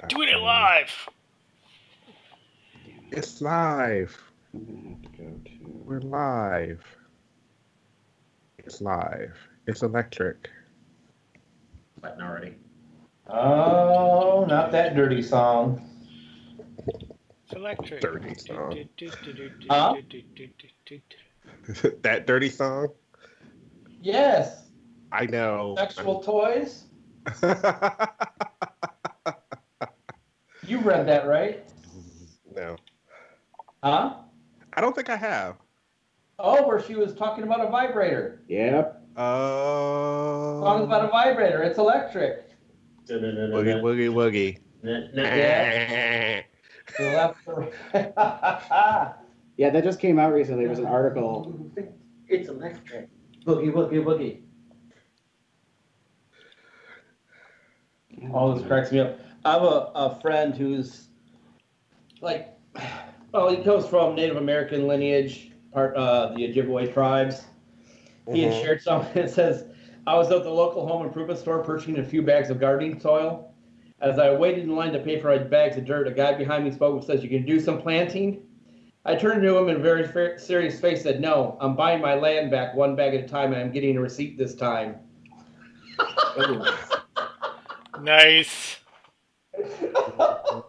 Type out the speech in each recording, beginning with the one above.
Doing it live. It's live. I'm gonna have to go to. We're live. It's live. It's electric. Button already. Oh, not that dirty song. It's electric. Dirty song. Huh? That dirty song? Yes. I know. Sexual toys. You read that, right? No. Huh? I don't think I have. Oh, where she was talking about a vibrator. Yep. Song's about a vibrator. It's electric. Woogie, woogie, woogie. Yeah. Yeah, that just came out recently. There was an article. It's electric. Boogie, boogie, boogie. All this cracks me up. I have a friend who's like, well, he comes from Native American lineage, part the Ojibwe tribes. He had shared something that says, I was at the local home improvement store purchasing a few bags of gardening soil. As I waited in line to pay for my bags of dirt, a guy behind me spoke and says, "You can do some planting?" I turned to him in a very serious face, said, "No, I'm buying my land back one bag at a time, and I'm getting a receipt this time." Nice.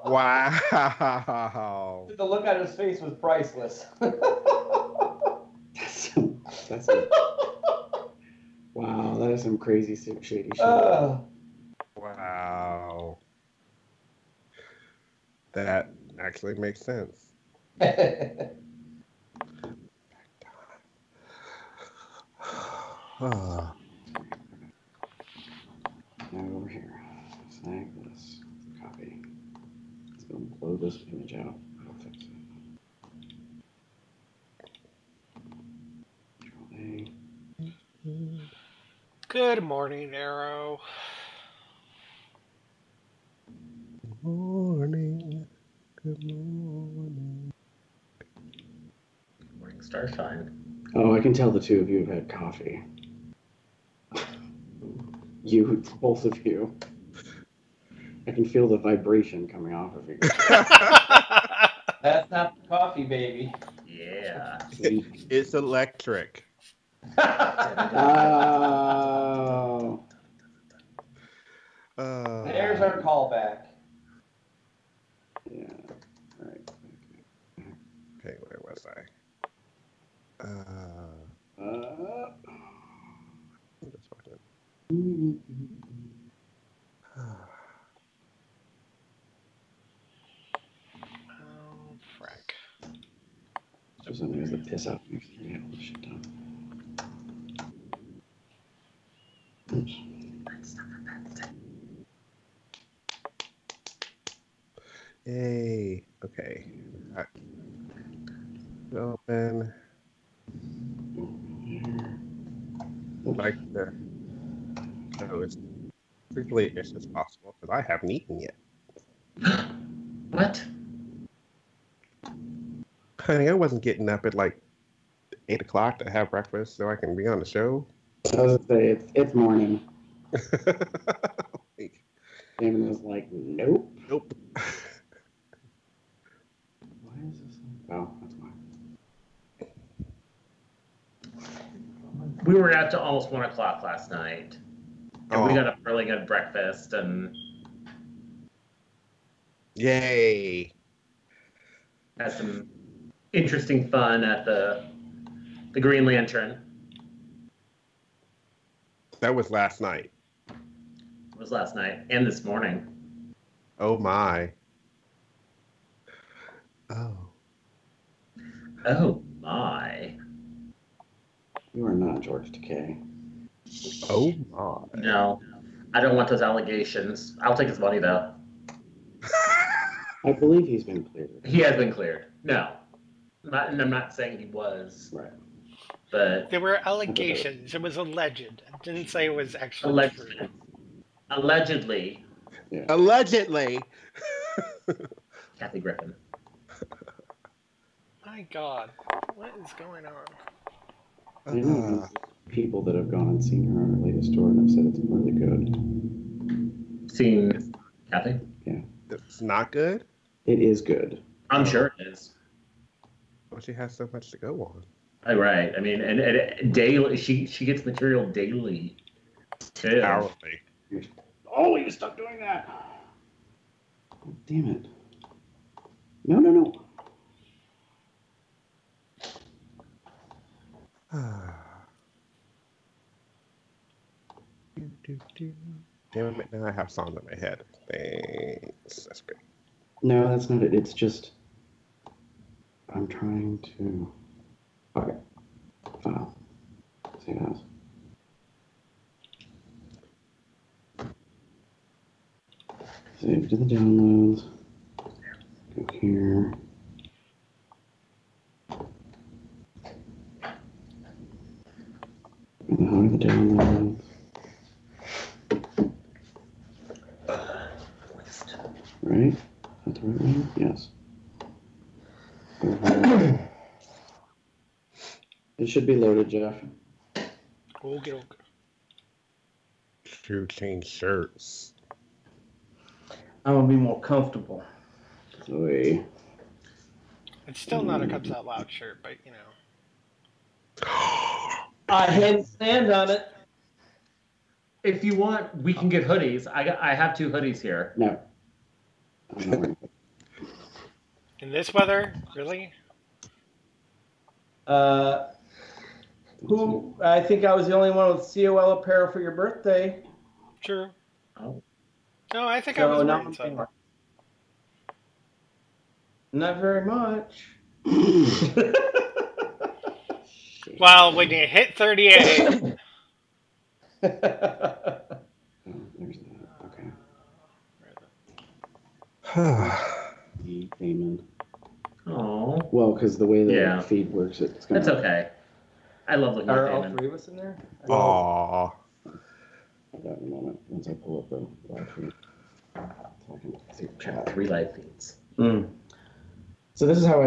Wow. The look on his face was priceless. That's wow, that is some crazy shady shit. Wow. That actually makes sense. Now over here. Snag this. Copy. Let's go blow this image out. I'll fix it. Control A. Good morning, Arrow. Good morning. Good morning. Morning starshine. Oh, I can tell the two of you have had coffee. You, both of you. I can feel the vibration coming off of you. That's not the coffee, baby. Yeah. It's electric. Oh. There's our callback. Yeah. All right. Okay, where was I? Oh, frack. For some reason, the piss out makes me get all this shit done. Oops. Yay. Okay. Open. I'd like to go as quickly as possible because I haven't eaten yet. What? Honey, I wasn't getting up at like 8 o'clock to have breakfast so I can be on the show. I was gonna say it's morning. Like, Damon was like, nope. nope. Why is this? Oh, that's why. We were out to almost 1 o'clock last night. And we got up early, got breakfast, and Yay. had some interesting fun at the Green Lantern. That was last night. It was last night and this morning. Oh my. Oh. Oh my. You are not George Takei. Oh my. No, I don't want those allegations. I'll take his money though. I believe he's been cleared. He has been cleared. No, and I'm not saying he was. Right. But There were allegations. It was alleged. It didn't say it was actually true. Allegedly. Yeah. Allegedly. Kathy Griffin. My God, what is going on? I know people that have gone and seen her on her latest tour and have said it's really good. Seen Kathy? Yeah. It's not good? It is good. I'm sure it is. Well, she has so much to go on. Right. I mean, and daily, she gets material daily. Too. Hourly. Oh, you stop doing that. Oh, damn it. No, no, no. Damn it, now I have songs in my head. Thanks. That's great. No, that's not it. It's just I'm trying to. Okay. File. Save as. Save to the downloads. Go here. And how are the downloads? Right? Is that the right one? Yes. It should be loaded, Jeff. Okay. To change shirts. I'm gonna be more comfortable. Sorry. It's still not a Cubs Out Loud shirt, but you know. I hadn't stand on it. If you want, we can get hoodies. I have 2 hoodies here. No. I'm not wearing it. In this weather, really? Who? I think I was the only one with COL apparel for your birthday. True. Oh. No, I think I was now wearing some. Not very much. Well, when you hit 38, Oh, there's that. Okay. Damon. Oh. Well, because the way the Yeah. feed works, it's gonna. That's okay. I love looking Are at all Damon. 3 of us in there? Aww. I've got in a moment once I pull up the live feed. So I can see the Check chat. 3 live feeds. So this is how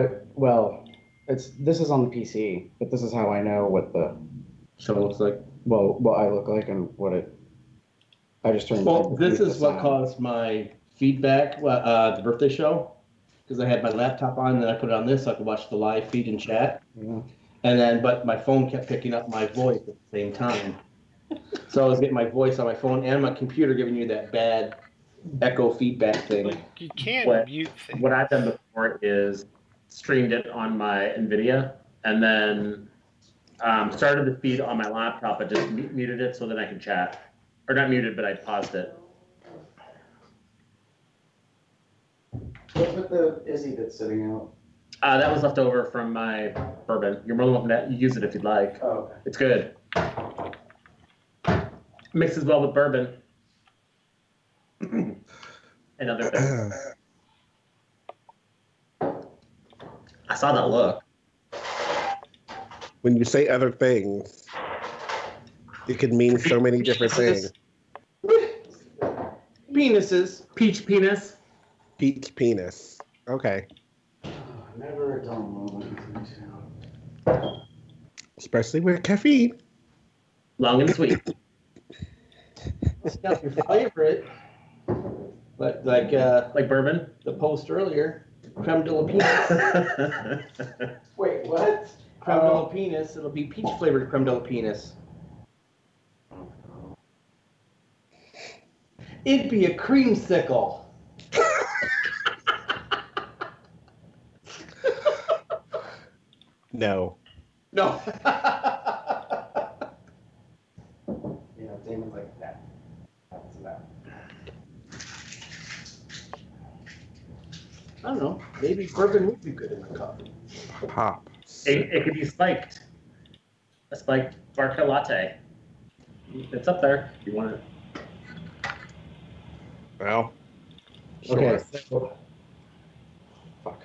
this is on the PC, but this is how I know what the So it looks like. what I look like and what it. I just turned. Well, this is what sound. caused my feedback. The birthday show, because I had my laptop on, and then I put it on this so I could watch the live feed and chat. Yeah. And then, but my phone kept picking up my voice at the same time. So I was getting my voice on my phone and my computer giving you that bad echo feedback thing. like, you can What- mute things. What I've done before is streamed it on my NVIDIA and then started the feed on my laptop, but just muted it so that I could chat. Or not muted, but I paused it. What's with the Izzy that's sitting out? That was left over from my bourbon. You're more than welcome to use it if you'd like. Oh, okay. It's good. Mixes well with bourbon. And other things. I saw that look. When you say other things, it can mean so many different things. Penises. Peach penis. Peach penis. Okay. Never a dull moment. Especially with caffeine. Long and sweet. It's not your favorite. But like Like bourbon. the post earlier, creme de la penis. Wait, what? Creme de la penis. It'll be peach flavored creme de la penis. It'd be a creamsicle. No. No. Yeah, Damon's like that. That's that. I don't know. Maybe bourbon would be good in a cup. Pop. It could be spiked. A spiked vodka latte. It's up there if you want it. Well. Okay. Sure. So, Fuck.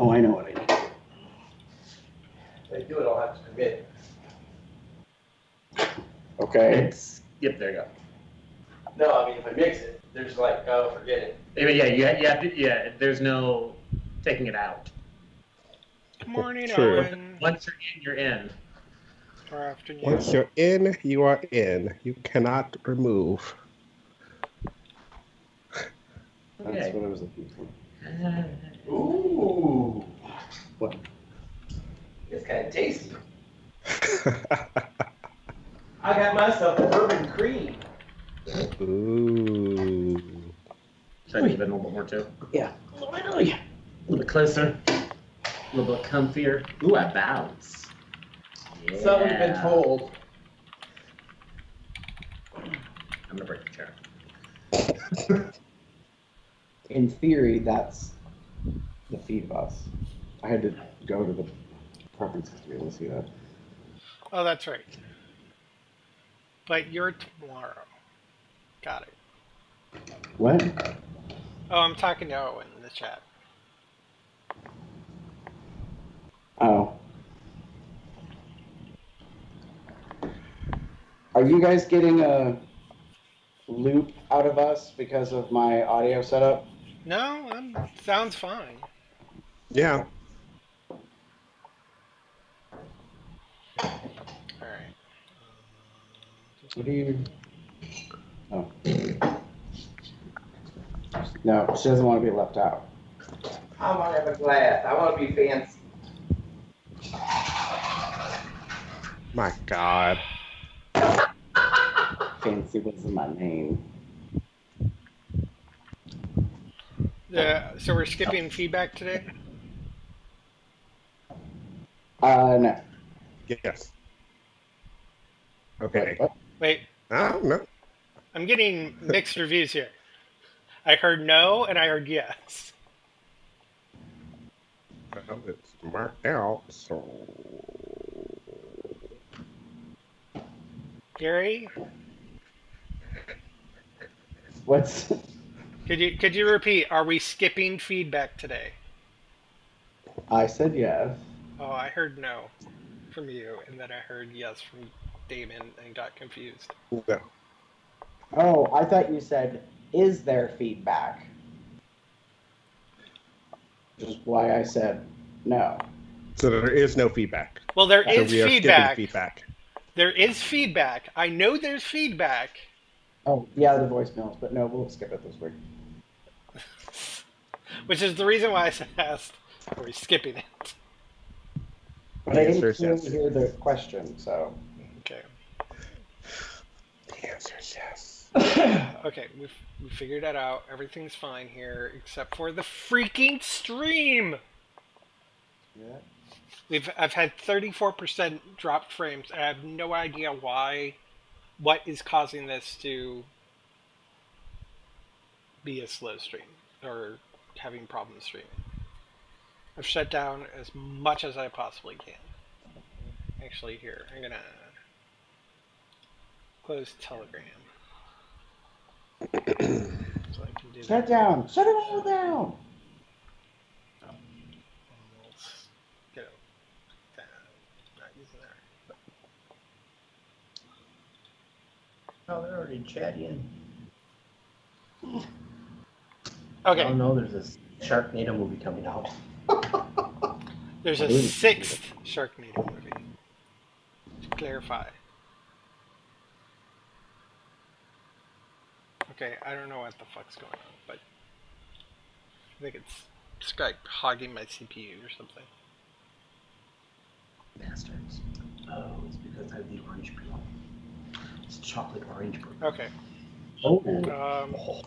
Oh, I know what I need. if I do it, I'll have to commit. Okay. It's yep. There you go. No, I mean if I mix it, there's like forget it. I mean, you have to. Yeah, there's no taking it out. Good morning, True. Owen. Once you're in, you're in. Or afternoon. Once you're in, you are in. You cannot remove. That's Okay. what I was looking for. Ooh, What? it's kind of tasty. I got myself a bourbon cream. Ooh. Should I move in a little bit more too? Yeah. A little bit closer. A little bit comfier. Ooh, I bounce. Yeah. So we've been told. I'm gonna break the chair. In theory, that's the feed of us. I had to go to the preferences to be able to see that. Oh, that's right. But you're tomorrow. Got it. What? Oh, I'm talking to Owen in the chat. Oh. Are you guys getting a loop out of us because of my audio setup? No, sounds fine. Yeah. All right. What do you... Oh. No, she doesn't want to be left out. I want to have a glass. I want to be fancy. My God. Fancy was in my name. So we're skipping feedback today? No. Yes. Okay. What? Wait, Oh, no. I'm getting mixed reviews here. I heard no and I heard yes. Well, it's marked out, so... Gary, What's... could you repeat? Are we skipping feedback today? I said yes. Oh, I heard no from you, and then I heard yes from Damon and got confused. No. Oh, I thought you said, is there feedback? Which is why I said no. So there is no feedback. Well, there So is we are skipping feedback. feedback. There is feedback. I know there's feedback. Oh, yeah, the voicemails, but no, we'll skip it this week. Which is the reason why I asked, are we skipping it? But The I didn't answer is clearly yes. hear the question, so... Okay. The answer is yes. Okay, we figured that out. Everything's fine here, except for the freaking stream! Yeah. I've had 34% dropped frames. I have no idea why. What is causing this to be a slow stream or having problems streaming? I've shut down as much as I possibly can. Actually, here I'm gonna close Telegram so I can do Shut that. down! Shut it all down! And we'll get it down. Not using that. Oh, they're already chatting. Okay. Oh no, there's this Sharknado movie coming out. There's a sixth Sharknado movie. To clarify. Okay, I don't know what the fuck's going on, but I think it's Skype hogging my CPU or something. Bastards. Oh, it's because I have the orange peel. It's chocolate orange peel. Okay. Oh.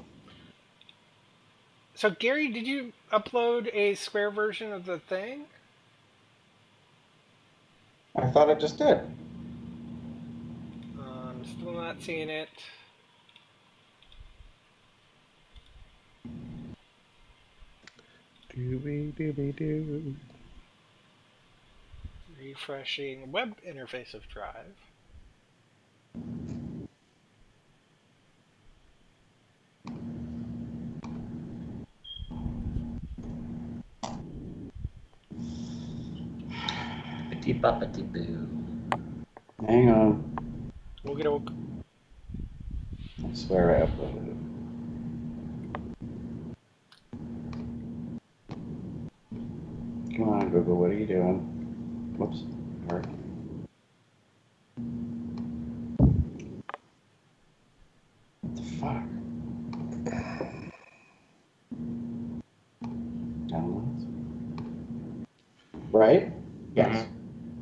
So Gary, did you upload a square version of the thing? I thought it just did. I'm still not seeing it. Dooby-dooby-doo. Refreshing web interface of Drive. Boo. Hang on. Okie doke. I swear I uploaded it. Come on, Google, what are you doing? Whoops. Sorry. What the fuck? right? Yes.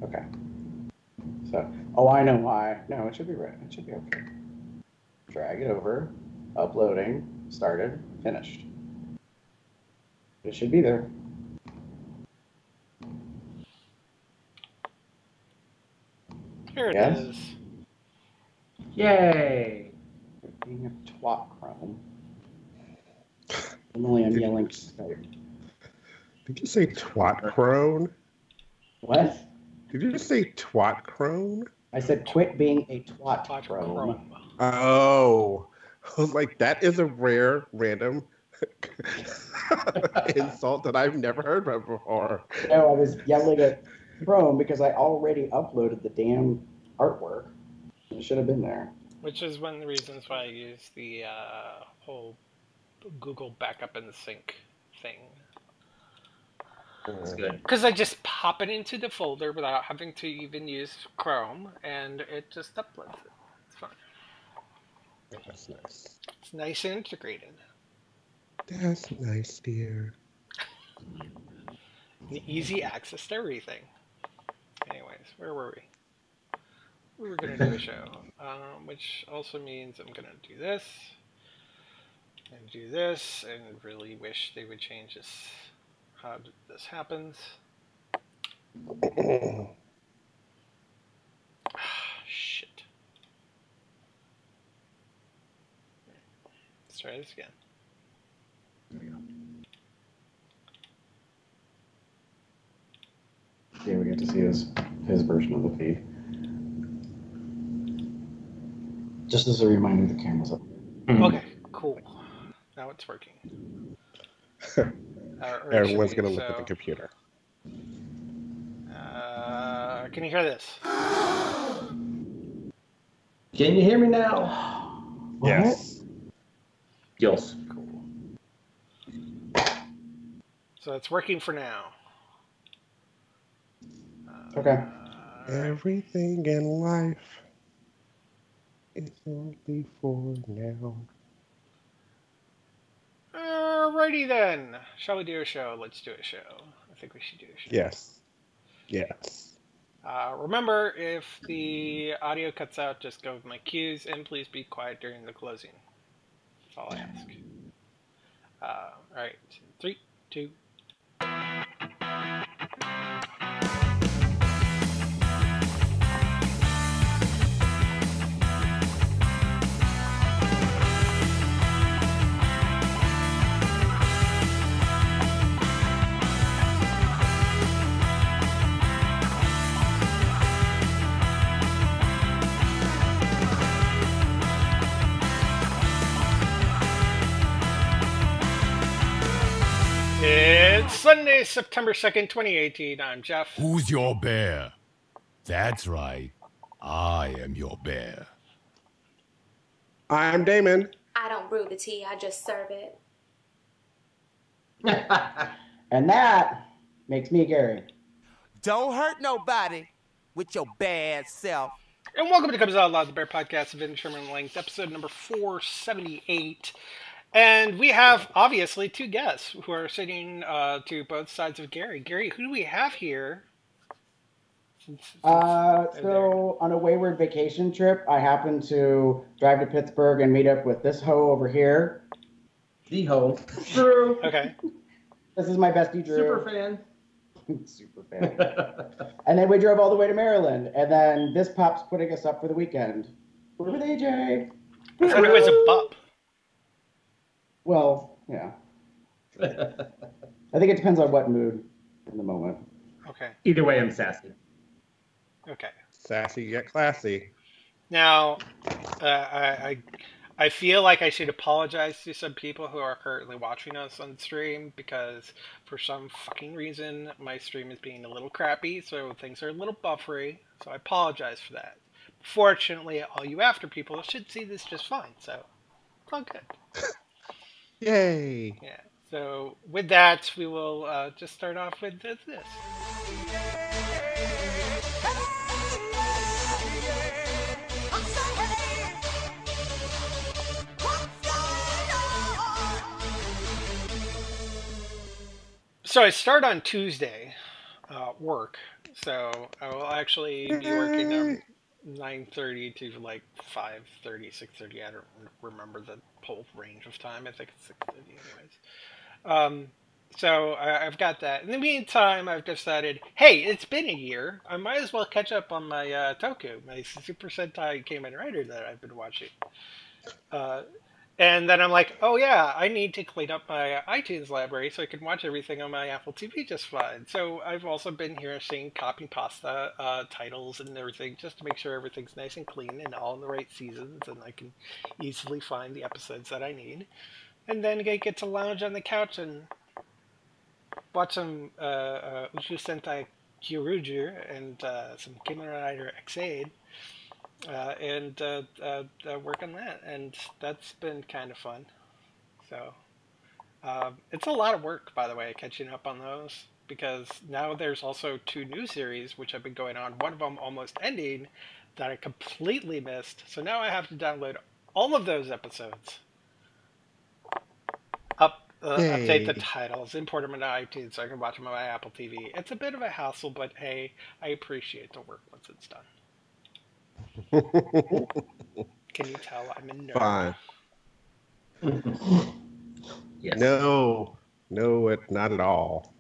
Okay. So, oh, I know why. No, it should be right. It should be okay. Drag it over, uploading, started, finished. It should be there. Here it Yes? is. Yay! Being a twat, Chrome. Emily, I'm yelling. Did you say twat crone? What? Did you just say twat crone? I said quit being a twat, Watch Chrome. Chrome. Oh, I was like, that is a rare, random insult that I've never heard of before. No, I was yelling at Chrome because I already uploaded the damn artwork. It should have been there. Which is one of the reasons why I use the whole Google backup in the sync thing. That's good. Because I just pop it into the folder without having to even use Chrome, and it just uploads it. It's fine. That's nice. It's nice and integrated. That's nice, dear. And easy access to everything. Anyways, where were we? We were going to do a show, which also means I'm going to do this, and do this, and really wish they would change this, how this happens. Shit. Let's try this again. Yeah, we get to see his version of the feed. Just as a reminder, the camera's up. Okay, cool. Now it's working. Or Everyone's should be, going to look so, at the computer. can you hear this? Can you hear me now? Yes. Yes. Cool. So it's working for now. Okay. Everything in life is only for now. Alrighty then. Shall we do a show? Let's do a show. I think we should do a show. Yes. Yes. Remember, if the audio cuts out, just go with my cues, and please be quiet during the closing. That's all I ask. Alright. 3, 2. It's Sunday, September 2nd, 2018. I'm Jeff. Who's your bear? That's right. I am your bear. I'm Damon. I don't brew the tea, I just serve it. And that makes me Gary. Don't hurt nobody with your bad self. And welcome to Comes Out Loud, the Bear Podcast of Indeterminate Length, episode number 478. And we have, obviously, two guests who are sitting to both sides of Gary. Gary, who do we have here? So on a wayward vacation trip, I happened to drive to Pittsburgh and meet up with this hoe over here. The hoe. Drew. Okay. This is my bestie, Drew. Super fan. Super fan. And then we drove all the way to Maryland. And then this pop's putting us up for the weekend. We're with AJ. I thought it was a bup. Well, yeah. I think it depends on what mood in the moment. Okay. Either way, I'm sassy. Okay. Sassy yet classy. Now, I feel like I should apologize to some people who are currently watching us on stream because for some fucking reason my stream is being a little crappy, so things are a little buffery. So I apologize for that. Fortunately, all you after people should see this just fine, so it's all good. Yay. Yeah. So with that, we will just start off with this. So I start on Tuesday, work. So I will actually be working 9:30 to like 5:30, 6:30. I don't remember the whole range of time. I think it's 6:30 anyways. So I've got that. In the meantime, I've decided, hey, it's been a year. I might as well catch up on my Toku, my Super Sentai Kamen Rider that I've been watching. Uh, and then I'm like, oh yeah, I need to clean up my iTunes library so I can watch everything on my Apple TV just fine. So I've also been here seeing copy pasta titles and everything just to make sure everything's nice and clean and all in the right seasons, and I can easily find the episodes that I need. And then I get to lounge on the couch and watch some Uchu Sentai Kyoruger and some Kamen Rider X8 and work on that. And that's been kind of fun. So it's a lot of work, by the way, catching up on those. Because now there's also 2 new series which have been going on. One of them almost ending that I completely missed. So now I have to download all of those episodes. Update the titles, import them into iTunes so I can watch them on my Apple TV. It's a bit of a hassle, but hey, I appreciate the work once it's done. Can you tell I'm a nerd? Fine. Yes. No, not at all.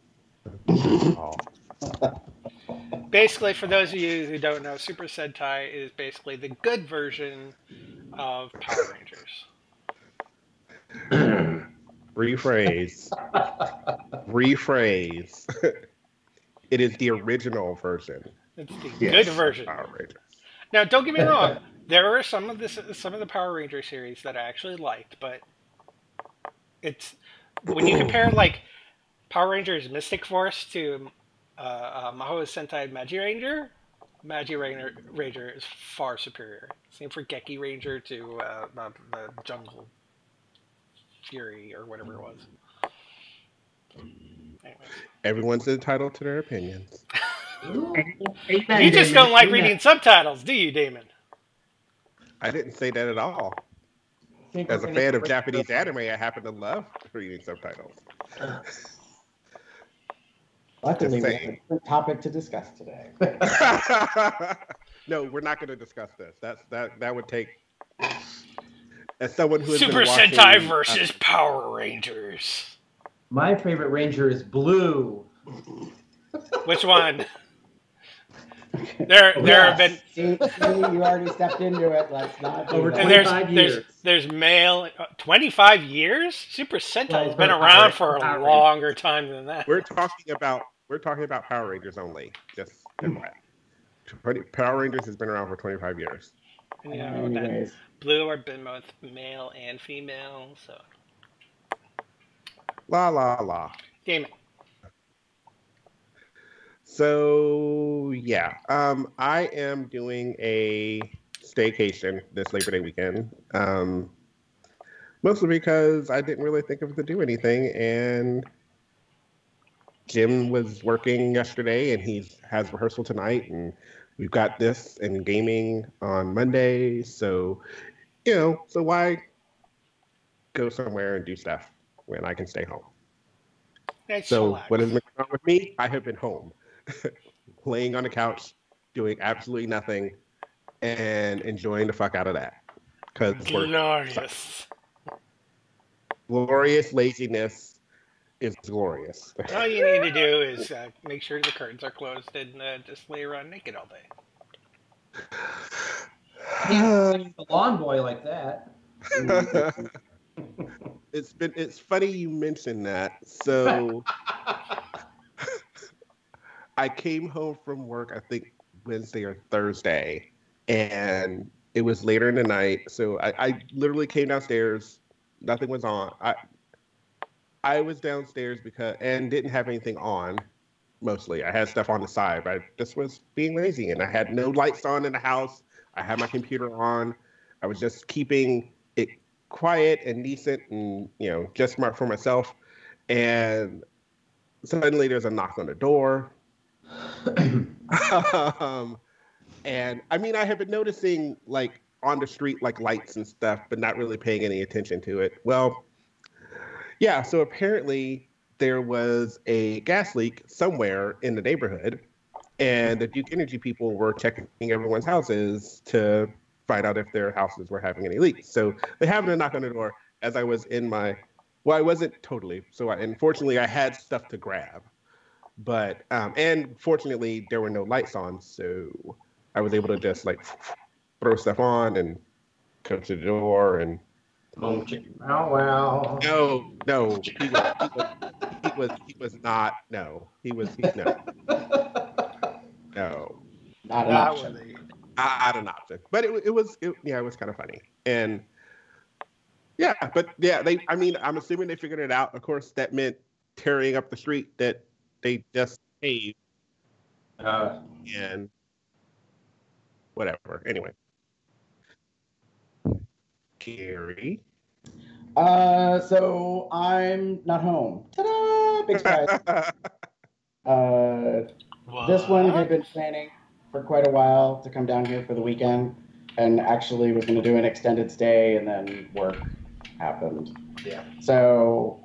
Basically, for those of you who don't know, Super Sentai is basically the good version of Power Rangers. Rephrase. It is the original version. It's the good version. Power Rangers. Now, don't get me wrong. There are some of the Power Ranger series that I actually liked, but it's when you compare like Power Rangers Mystic Force to Mahou Sentai Magi Ranger is far superior. Same for Geki Ranger to the Jungle Fury or whatever it was. Anyways. Everyone's entitled to their opinions. You just don't like reading subtitles, do you, Damon? I didn't say that at all. As a fan of Japanese anime, I happen to love reading subtitles. Luckily, we have a different topic to discuss today. No, we're not going to discuss this. That would take. As someone who has Super been watching, Sentai versus Power Rangers. My favorite Ranger is blue. Which one? There have been. See, you already stepped into it. Let's not. Over that. 25 years. There's male. 25 years? Super Sentai has been around for a longer time than that. we're talking about Power Rangers only. Just Power Rangers has been around for 25 years. And, you know, Anyways. Blue are been both male and female, so. La la la. Damon. So yeah, I am doing a staycation this Labor Day weekend. Mostly because I didn't really think of to do anything, and Jim was working yesterday, and he has rehearsal tonight, and we've got this and gaming on Monday. So, so why go somewhere and do stuff when I can stay home? So what has been going on with me? I have been home, laying on the couch, doing absolutely nothing, and enjoying the fuck out of that. Glorious laziness is glorious. All you need to do is make sure the curtains are closed and just lay around naked all day. He's a lawn boy like that. It's funny you mentioned that. So I came home from work, I think Wednesday or Thursday, and it was later in the night. So I literally came downstairs. Nothing was on. I was downstairs and didn't have anything on. Mostly, I had stuff on the side, but I just was being lazy, and I had no lights on in the house. I had my computer on. I was just keeping it quiet and decent, and just smart for myself. And suddenly, there's a knock on the door. And I mean, I have been noticing like on the street, like lights and stuff, but not really paying any attention to it. Well, yeah. So apparently, there was a gas leak somewhere in the neighborhood, and the Duke Energy people were checking everyone's houses to find out if their houses were having any leaks. So they happened to knock on the door as I was in my, well, I wasn't totally. So unfortunately, I had stuff to grab, but and fortunately there were no lights on, so I was able to just like throw stuff on and come to the door and. Home chicken. Wow, wow. No, he was not. No, no, Not an Not option. worthy. not an option. But it was kind of funny. And yeah, but yeah, I mean, I'm assuming they figured it out. Of course, that meant tearing up the street that they just paved and whatever. Anyway, Gary. So I'm not home. Ta-da! Big surprise. This one had been planning for quite a while to come down here for the weekend, and actually was going to do an extended stay, and then work happened. Yeah. So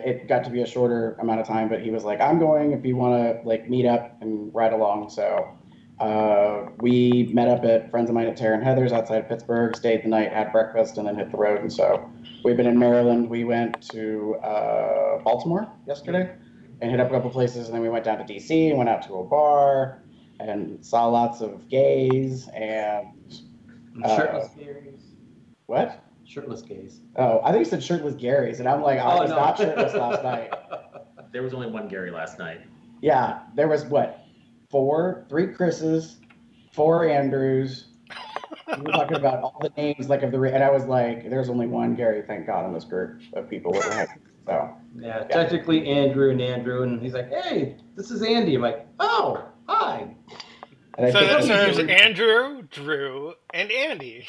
it got to be a shorter amount of time, but he was like, "I'm going if you want to like meet up and ride along." So we met up at friends of mine at Tara and Heather's outside Pittsburgh, stayed the night, had breakfast, and then hit the road. And so we've been in Maryland. We went to Baltimore yesterday and hit up a couple places, and then we went down to DC and went out to a bar and saw lots of gays and Shirtless Gary's. what? Shirtless gays. Oh, I think you said shirtless Gary's, and I'm like, I was not shirtless last night. There was only one Gary last night. Yeah, there was what? 3 Chris's, 4 Andrews. We were talking about all the names like of the, and I was like, there's only one Gary, thank God, in this group of people. So Yeah, technically Andrew, and he's like, "Hey, this is Andy." I'm like, "Oh, hi." and So I there's Andrew, Drew, and Andy.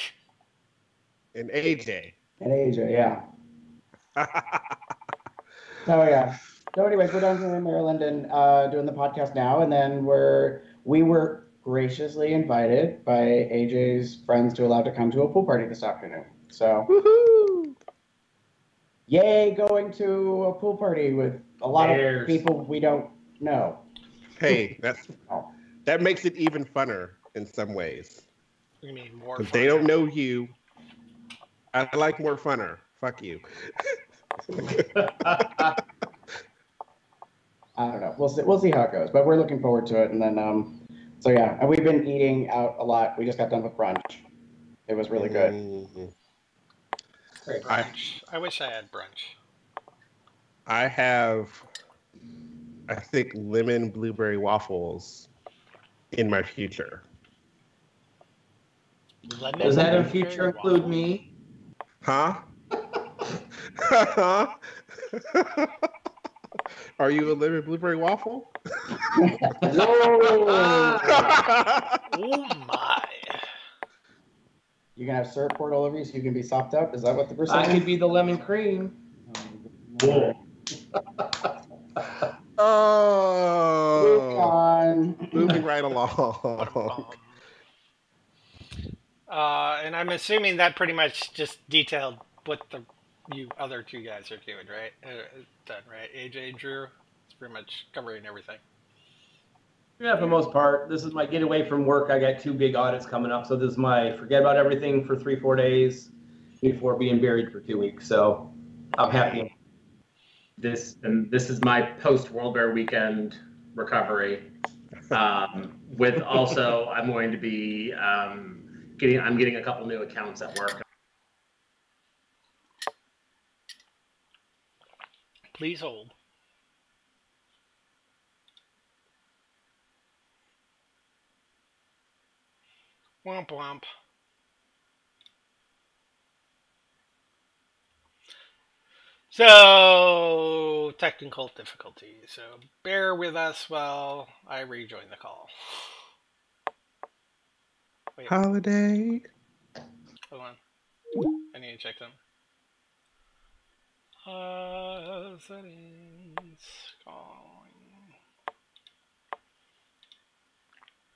And AJ. and AJ, yeah. So yeah. So anyways, we're down here in Maryland and doing the podcast now, and then we were graciously invited by AJ's friends to allow to come to a pool party this afternoon. So Woohoo! yay, going to a pool party with a lot of people we don't know. Hey, that makes it even funner in some ways. You mean more? Because they don't know you. I like more funner. Fuck you. I don't know. We'll see how it goes, but we're looking forward to it. And then, so yeah, and we've been eating out a lot. We just got done with brunch. It was really good. Mm-hmm. Brunch. I wish I had brunch. I have, I think, lemon blueberry waffles in my future. Does that in future include me? Huh? Are you a lemon blueberry waffle? Oh my! You can have syrup poured all over you so you can be sopped up. Is that what the I percentage? could be the lemon cream. Moving Oh. on. Moving right along. And I'm assuming that pretty much just detailed what you other two guys are doing, right? Done, right? AJ, Drew, it's pretty much covering everything. Yeah, for the most part. This is my getaway from work. I got 2 big audits coming up, so this is my forget about everything for 3-4 days before being buried for 2 weeks. So I'm happy. This is my post World Bear weekend recovery. With also, I'm going to be getting a couple new accounts at work. Please hold. Womp womp. So, technical difficulties. So, bear with us while I rejoin the call. Wait, Holiday. hold on. I need to check them. Settings. Calling.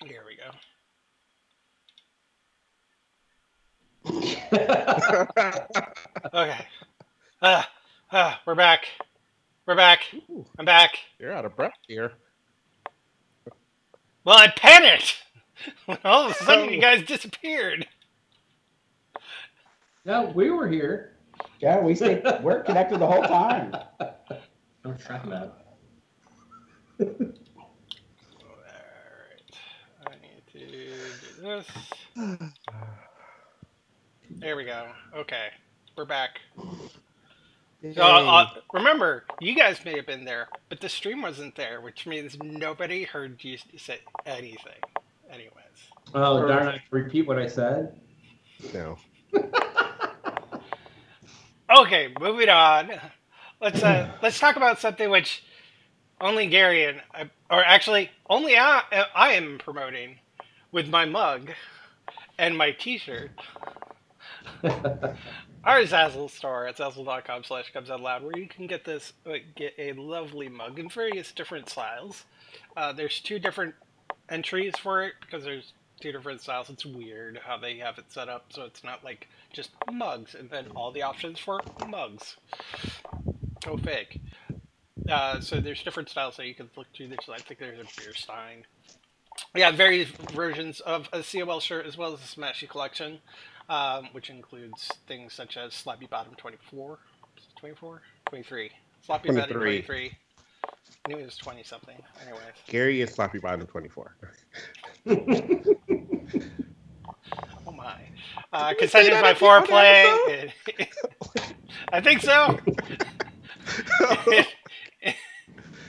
Here we go. Okay. We're back. We're back. Ooh, I'm back. you're out of breath here. Well, I panicked when all of a sudden you Oh. guys disappeared. No, we were here. Yeah, we're connected the whole time. I'm tracking that. Alright. I need to do this. There we go. Okay. We're back. So, Yay. remember, you guys may have been there, but the stream wasn't there, which means nobody heard you say anything. Anyways. Oh, darn, I have to repeat what I said. No. Okay, moving on. Let's talk about something which only Gary and or actually only I am promoting with my mug and my T-shirt. Our Zazzle store at zazzle.com/comesoutloud, where you can get a lovely mug in various different styles. There's 2 different entries for it because there's 2 different styles. It's weird how they have it set up, so it's not like just mugs and then all the options for mugs. Go fake. So there's different styles that you can look through. I think there's a beer stein. Yeah, various versions of a COL shirt as well as a Smashy collection. Which includes things such as Sloppy Bottom 24. 24? 23. Sloppy Bottom 23. I knew it was 20 something. Anyways. Gary is Sloppy Bottom 24. Oh my. Consent is my foreplay. I think so.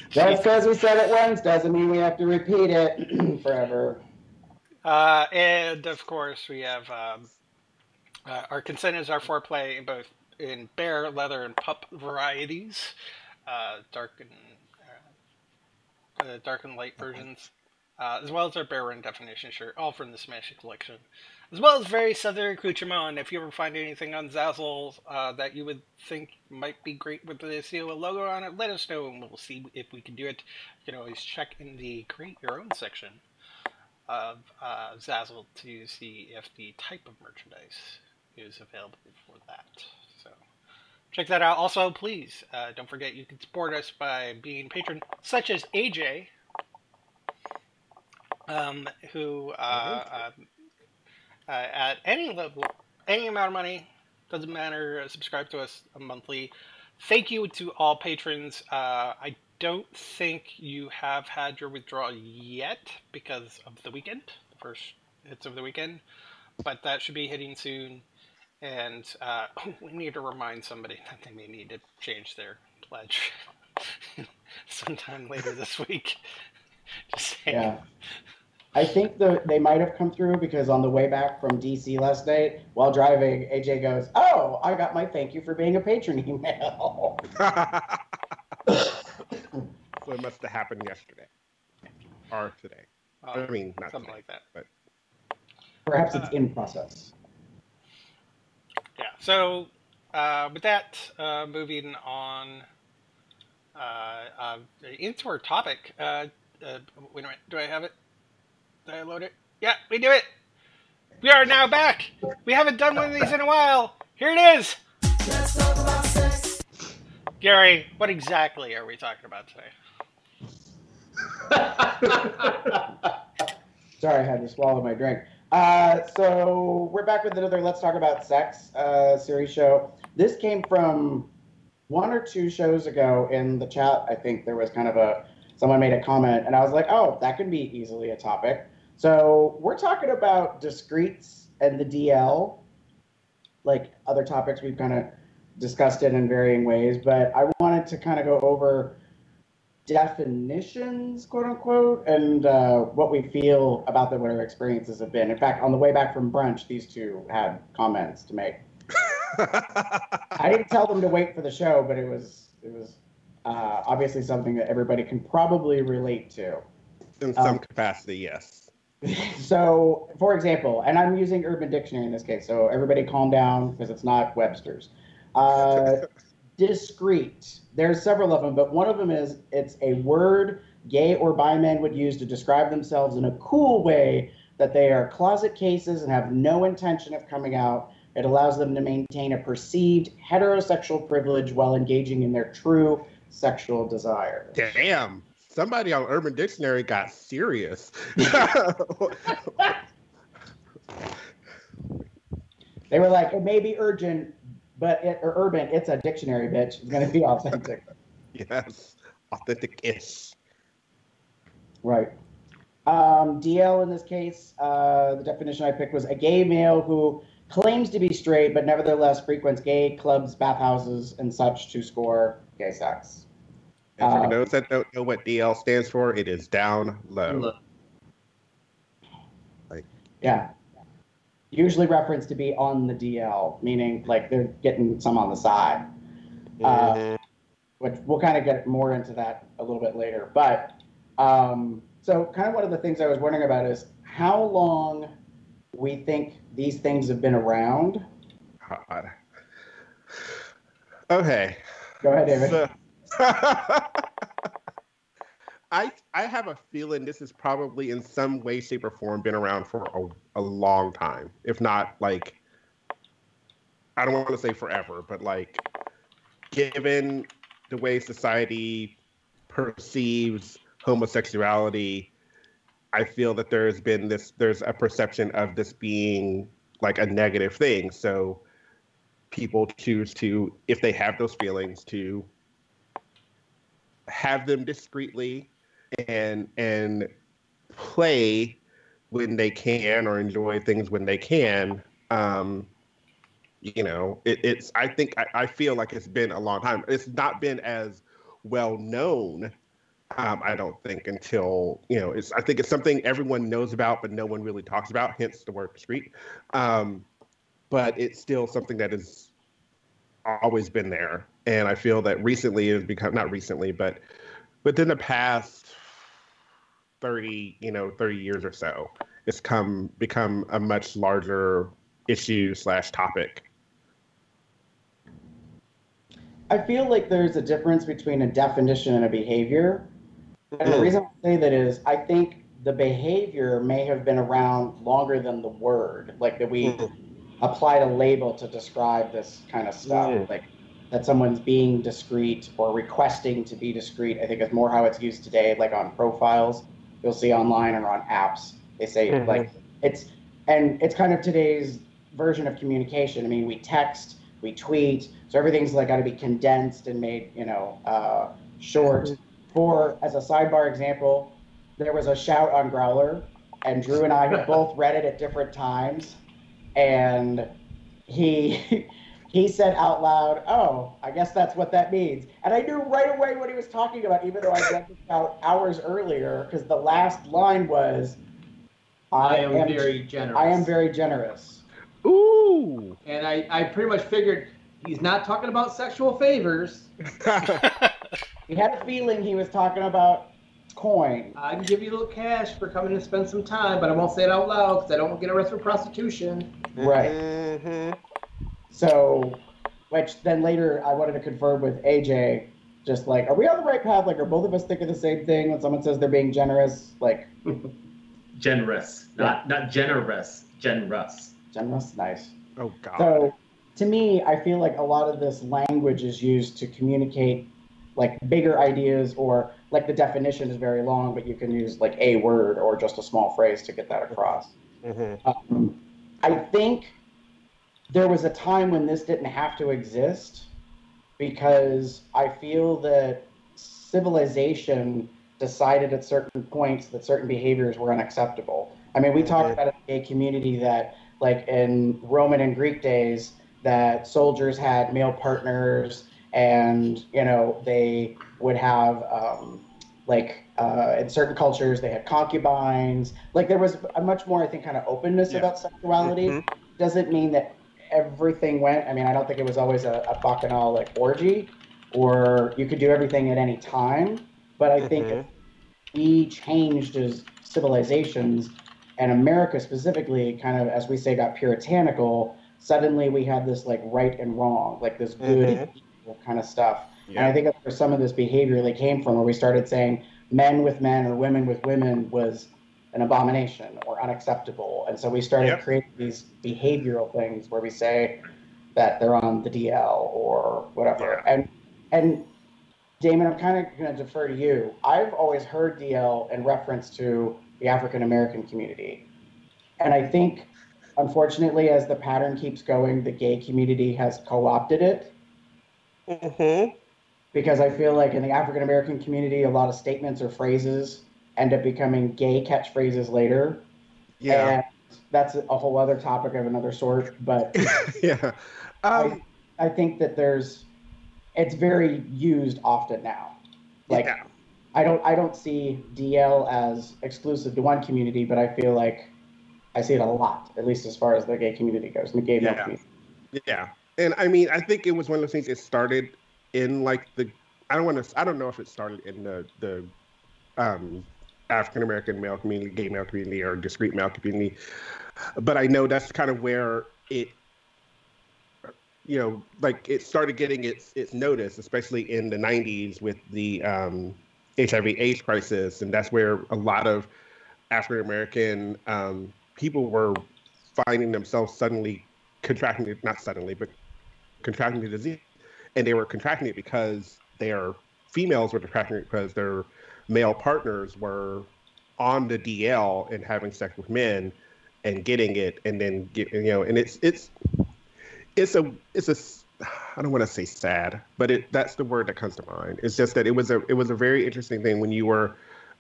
Just because we said it once doesn't mean we have to repeat it forever. And of course, we have our consent is our foreplay in bear, leather, and pup varieties, dark and light versions, as well as our bear run definition shirt, all from the Smashy collection, as well as various other accoutrements. If you ever find anything on Zazzle that you would think might be great with the COL logo on it, let us know and we'll see if we can do it. You can always check in the Create Your Own section of Zazzle to see if the type of merchandise is available for that. So check that out. Also, please don't forget you can support us by being a patron, such as AJ, who at any level, any amount of money, doesn't matter, subscribe to us monthly. Thank you to all patrons. I don't think you have had your withdrawal yet because of the weekend, the first hits of the weekend, but that should be hitting soon. And we need to remind somebody that they may need to change their pledge sometime later this week. Just saying. Yeah. I think they might have come through because on the way back from DC last night, while driving, AJ goes, "Oh, I got my thank you for being a patron email." So it must have happened yesterday. Or today. I mean, not something today, like that. But Perhaps it's in process. Yeah, so with that, moving on into our topic. Wait a minute, do I have it? Did I load it? Yeah, we do it! We are now back! We haven't done one of these in a while! Here it is! Let's talk about sex. Gary, what exactly are we talking about today? Sorry, I had to swallow my drink. So we're back with another Let's Talk About Sex series show. This came from 1 or 2 shows ago in the chat. I think there was kind of someone made a comment, and I was like, oh, that could be easily a topic. So we're talking about discreets and the DL, like other topics we've kind of discussed it in varying ways, but I wanted to kind of go over definitions, quote unquote, and what we feel about them, what our experiences have been. In fact, on the way back from brunch, these 2 had comments to make. I didn't tell them to wait for the show, but it was obviously something that everybody can probably relate to. in some capacity, yes. So, for example, and I'm using Urban Dictionary in this case, so everybody calm down because it's not Webster's. Discreet. There's several of them, but one of them is it's a word gay or bi men would use to describe themselves in a cool way that they are closet cases and have no intention of coming out. It allows them to maintain a perceived heterosexual privilege while engaging in their true sexual desire. Damn. Somebody on Urban Dictionary got serious. They were like, it may be urgent, or urban, it's a dictionary, bitch. It's going to be authentic. Yes. Authentic-ish. Right. DL in this case, the definition I picked was a gay male who claims to be straight, but nevertheless frequents gay clubs, bathhouses, and such to score gay sex. And for those that don't know what DL stands for, it is down low. Like, yeah. Usually referenced to be on the DL, meaning like they're getting some on the side. Which we'll kind of get more into that a little bit later. But so kind of one of the things I was wondering about is how long we think these things have been around. God. Okay. Go ahead, David. So, I have a feeling this has probably in some way, shape, or form been around for a long time. If not, like, I don't want to say forever, but like, given the way society perceives homosexuality, I feel that there's a perception of this being like a negative thing. So people choose to, if they have those feelings, to have them discreetly and play when they can or enjoy things when they can. You know, I feel like it's been a long time. It's not been as well known, I don't think, until, you know, I think it's something everyone knows about, but no one really talks about, hence the word discreet. But it's still something that has always been there. And I feel that recently it has become, not recently, but within the past 30 years or so, it's become a much larger issue / topic. I feel like there's a difference between a definition and a behavior. And the reason I say that is I think the behavior may have been around longer than the word, like that we applied a label to describe this kind of stuff, like that someone's being discreet or requesting to be discreet. I think is more how it's used today, like on profiles you'll see online or on apps. They say like it's kind of today's version of communication. I mean, we text, we tweet, so everything's like got to be condensed and made, short. For, as a sidebar example, there was a shout on Growler, and Drew and I both read it at different times, and he said out loud, "Oh, I guess that's what that means." And I knew right away what he was talking about, even though I read this out hours earlier, because the last line was, I am very generous. I am very generous. Ooh. And I pretty much figured he's not talking about sexual favors. He had a feeling he was talking about coin. I can give you a little cash for coming and spend some time, but I won't say it out loud because I don't want to get arrested for prostitution. Right. So, which then later I wanted to confirm with AJ, just like, are we on the right path? Like, are both of us thinking the same thing when someone says they're being generous? Like, generous, not generous, generous. Generous, nice. Oh God. So, to me, I feel like a lot of this language is used to communicate like bigger ideas, or like the definition is very long, but you can use like a word or just a small phrase to get that across. I think there was a time when this didn't have to exist, because I feel that civilization decided at certain points that certain behaviors were unacceptable. I mean, we talked about in the gay community that, like in Roman and Greek days, that soldiers had male partners, and they would have in certain cultures they had concubines. Like there was a much more, I think, kind of openness about sexuality. Doesn't mean that everything went. I mean, I don't think it was always a bacchanal like orgy, or you could do everything at any time. But I think if we changed as civilizations, and America specifically, kind of, as we say, got puritanical, suddenly we had this like right and wrong, like this good and evil kind of stuff. And I think that's where some of this behavior like came from, where we started saying men with men or women with women was an abomination or unacceptable. And so we started creating these behavioral things where we say that they're on the DL or whatever. And Damon, I'm kind of going to defer to you. I've always heard DL in reference to the African American community. And I think, unfortunately, as the pattern keeps going, the gay community has co-opted it. Mm-hmm. Because I feel like in the African American community, a lot of statements or phrases end up becoming gay catchphrases later. Yeah. And that's a whole other topic of another sort. But Yeah. I think that it's very used often now. Like, yeah. I don't see DL as exclusive to one community, but I feel like I see it a lot, at least as far as the gay community goes, the gay male community. Yeah. And I mean, I think it was one of those things that started in like I don't know if it started in the African American male community, gay male community, or discreet male community, but I know that's kind of where it, like it started getting its notice, especially in the 90s with the HIV/AIDS crisis, and that's where a lot of African American people were finding themselves suddenly contracting it, not suddenly, but contracting the disease, and they were contracting it because their females were contracting it because their male partners were on the DL and having sex with men and getting it, and then and it's a I don't want to say sad, but that's the word that comes to mind. It's just that it was a very interesting thing when you were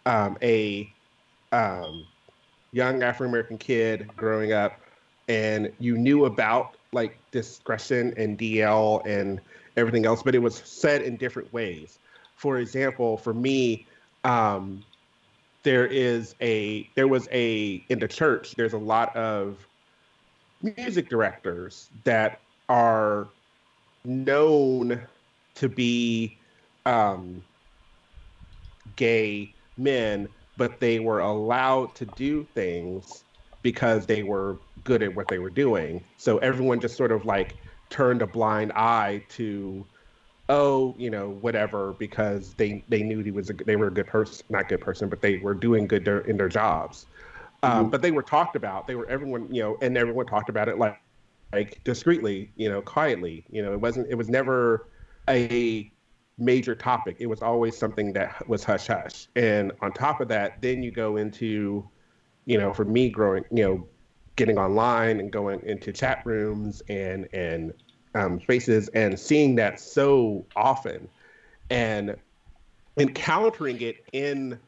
a young African American kid growing up, and you knew about like discretion and DL and everything else, but it was said in different ways. For example, for me, there was in the church, there's a lot of music directors that are known to be gay men, but they were allowed to do things because they were good at what they were doing. So everyone just sort of like turned a blind eye to, whatever, because they knew they were a good person, not good person, but they were doing good in their jobs. But they were talked about. Everyone talked about it like discreetly, quietly. It was never a major topic. It was always something that was hush hush. And on top of that, then you go into, for me growing, getting online and going into chat rooms and spaces and seeing that so often and encountering it in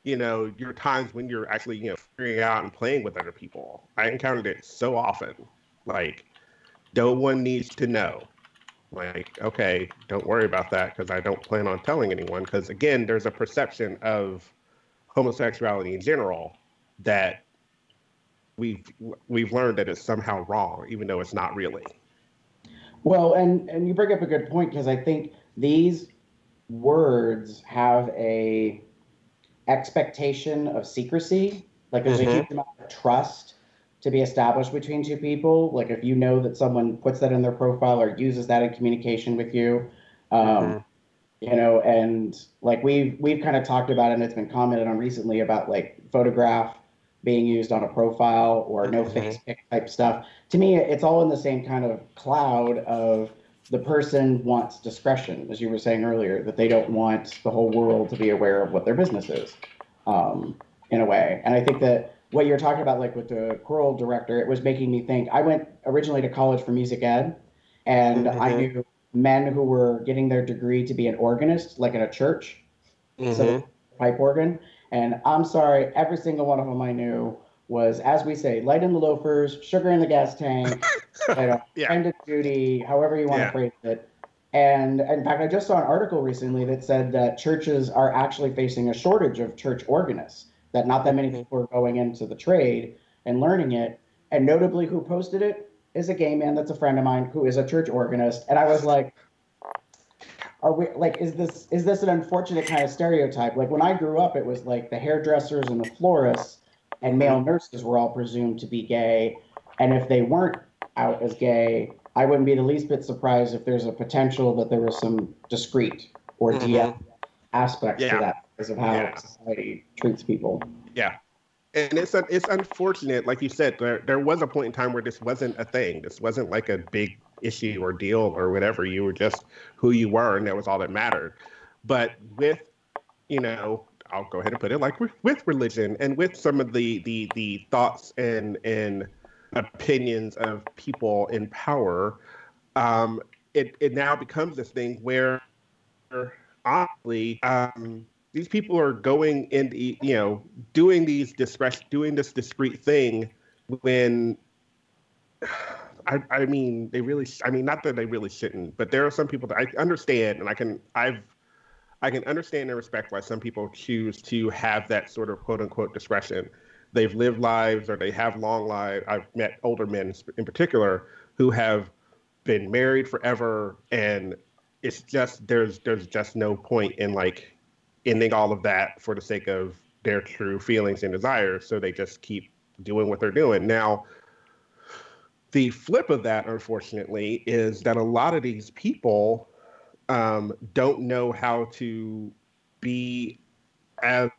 your times when you're actually, figuring out and playing with other people. I encountered it so often. Like, no one needs to know. Like, okay, don't worry about that because I don't plan on telling anyone. Because again, there's a perception of homosexuality in general that we've learned that it's somehow wrong, even though it's not really. Well, and you bring up a good point, because I think these words have a expectation of secrecy. Like there's a huge amount of trust to be established between two people. Like if you know that someone puts that in their profile or uses that in communication with you, and like we've kind of talked about it, and it's been commented on recently about like photograph being used on a profile or no face pic type stuff. To me, it's all in the same kind of cloud of the person wants discretion, as you were saying earlier, that they don't want the whole world to be aware of what their business is, in a way. And I think that what you're talking about, like with the choral director, it was making me think. I went originally to college for music ed, and I knew men who were getting their degree to be an organist, like in a church, so pipe organ. And I'm sorry, every single one of them I knew was, as we say, light in the loafers, sugar in the gas tank, end of duty, however you want to phrase it. And in fact, I just saw an article recently that said that churches are actually facing a shortage of church organists, that not that many people are going into the trade and learning it. And notably, who posted it is a gay man that's a friend of mine who is a church organist. And I was like, are we like, is this an unfortunate kind of stereotype? Like when I grew up, it was like the hairdressers and the florists and male nurses were all presumed to be gay. And if they weren't out as gay, I wouldn't be the least bit surprised if there's a potential that there was some discreet or DL aspects to that because of how society treats people. Yeah. And it's unfortunate, like you said, there was a point in time where this wasn't a thing. This wasn't like a big issue or deal or whatever. You were just who you were, and that was all that mattered. But with, I'll go ahead and put it like with religion and with some of the thoughts and opinions of people in power, it now becomes this thing where honestly, these people are going in, doing doing this discreet thing when, I mean, not that they really shouldn't, but there are some people that I understand, and I can understand and respect why some people choose to have that sort of quote unquote discretion. They've lived lives, or they have long lives. I've met older men in particular who have been married forever, and it's just there's just no point in like ending all of that for the sake of their true feelings and desires. So they just keep doing what they're doing. Now, the flip of that, unfortunately, is that a lot of these people don't know how to be as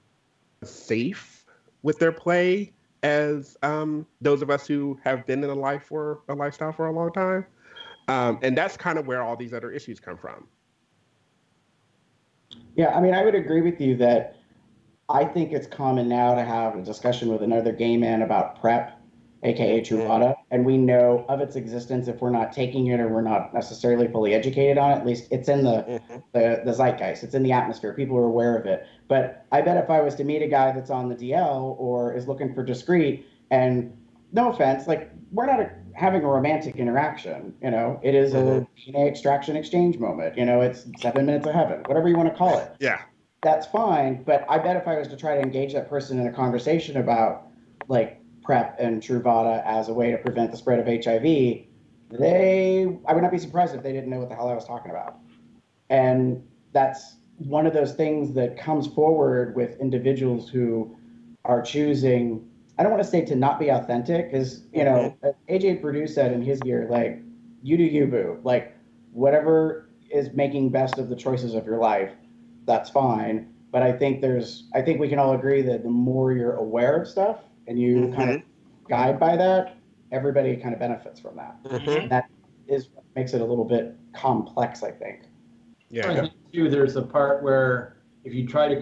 safe with their play as those of us who have been in a lifestyle for a long time. And that's kind of where all these other issues come from. Yeah, I mean, I would agree with you that I think it's common now to have a discussion with another gay man about PrEP, aka Truvada, and we know of its existence if we're not taking it or we're not necessarily fully educated on it. At least it's in the zeitgeist, it's in the atmosphere. People are aware of it. But I bet if I was to meet a guy that's on the DL or is looking for discreet, and no offense, like we're not having a romantic interaction, it is a DNA extraction exchange moment. It's 7 minutes of heaven, whatever you want to call it. Yeah. That's fine, but I bet if I was to try to engage that person in a conversation about like PrEP and Truvada as a way to prevent the spread of HIV, I would not be surprised if they didn't know what the hell I was talking about. And that's one of those things that comes forward with individuals who are choosing, I don't want to say to not be authentic, because, AJ Purdue said in his year, like, you do you, boo. Like, whatever is making best of the choices of your life, that's fine. But I think we can all agree that the more you're aware of stuff and you kind of guide by that, everybody kind of benefits from that. And that is what makes it a little bit complex, I think. Yeah. I think too, there's a part where if you try to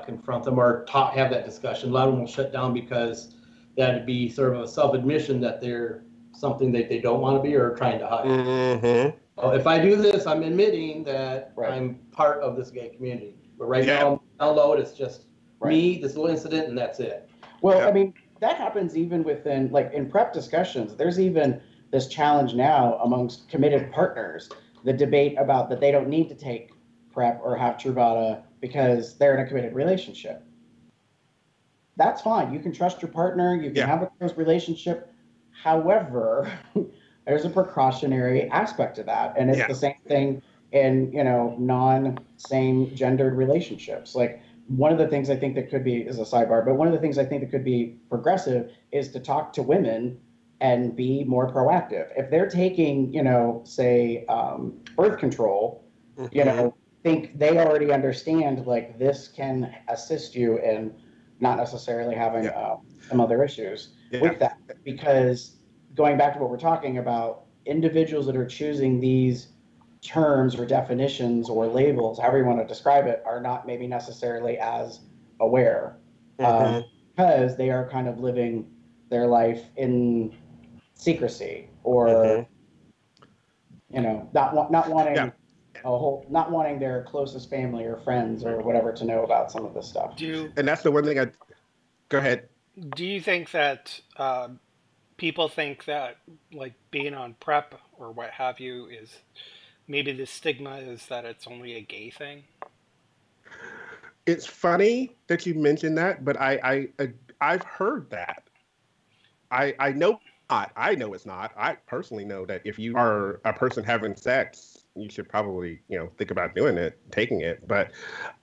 confront them or have that discussion, a lot of them will shut down because that'd be sort of a self-admission that they're something that they don't want to be or trying to hide. So if I do this, I'm admitting that I'm part of this gay community. But right now, down low, it's just me, this little incident, and that's it. Well, I mean, that happens even within, like, in PrEP discussions. There's even this challenge now amongst committed partners, the debate about that they don't need to take PrEP or have Truvada because they're in a committed relationship. That's fine. You can trust your partner. You can have a close relationship. However, there's a precautionary aspect to that. And it's the same thing in, non-same gendered relationships. Like, one of the things I think that could be, is a sidebar, but one of the things I think that could be progressive is to talk to women and be more proactive. If they're taking, say, birth control, think they already understand, like, this can assist you in not necessarily having some other issues with that. Because going back to what we're talking about, individuals that are choosing these terms or definitions or labels, however you want to describe it, are not maybe necessarily as aware because they are kind of living their life in secrecy or not wanting not wanting their closest family or friends or whatever to know about some of this stuff. And that's the one thing go ahead. Do you think that people think that, like, being on PrEP or what have you is maybe the stigma is that it's only a gay thing? It's funny that you mentioned that, but I've heard that. I know not. I know it's not. I personally know that if you are a person having sex, you should probably, think about doing it, taking it. But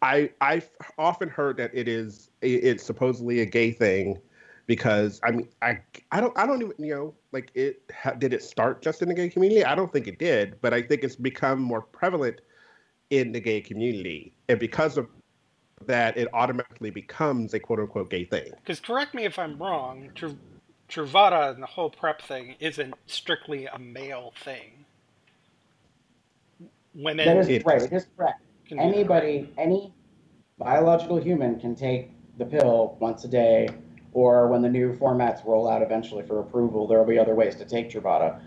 I've often heard that it's supposedly a gay thing because I mean I don't even like did it start just in the gay community? I don't think it did, but I think it's become more prevalent in the gay community, and because of that, it automatically becomes a quote unquote gay thing. Because correct me if I'm wrong, Truvada and the whole PrEP thing isn't strictly a male thing. women. That is It right. is. It is correct. Can do that, Anybody, any biological human can take the pill once a day, or when the new formats roll out eventually for approval, there will be other ways to take Truvada.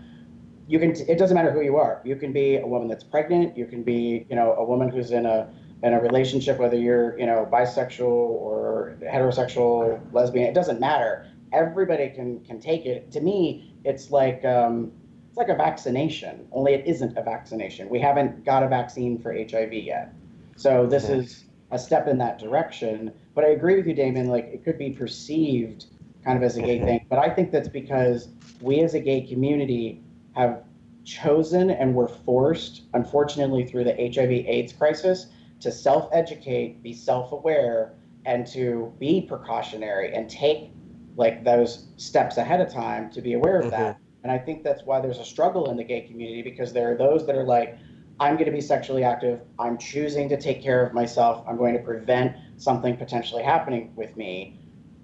You can. It doesn't matter who you are. You can be a woman that's pregnant. You can be, a woman who's in a relationship, whether you're, bisexual or heterosexual, lesbian. It doesn't matter. Everybody can take it. To me, it's like a vaccination. Only it isn't a vaccination. We haven't got a vaccine for HIV yet. So this is a step in that direction. But I agree with you, Damon. Like, it could be perceived kind of as a gay thing. But I think that's because we as a gay community have chosen and were forced, unfortunately, through the HIV/AIDS crisis, to self-educate, be self-aware, and to be precautionary and take like those steps ahead of time to be aware of that. And I think that's why there's a struggle in the gay community, because there are those that are like, I'm going to be sexually active. I'm choosing to take care of myself. I'm going to prevent something potentially happening with me.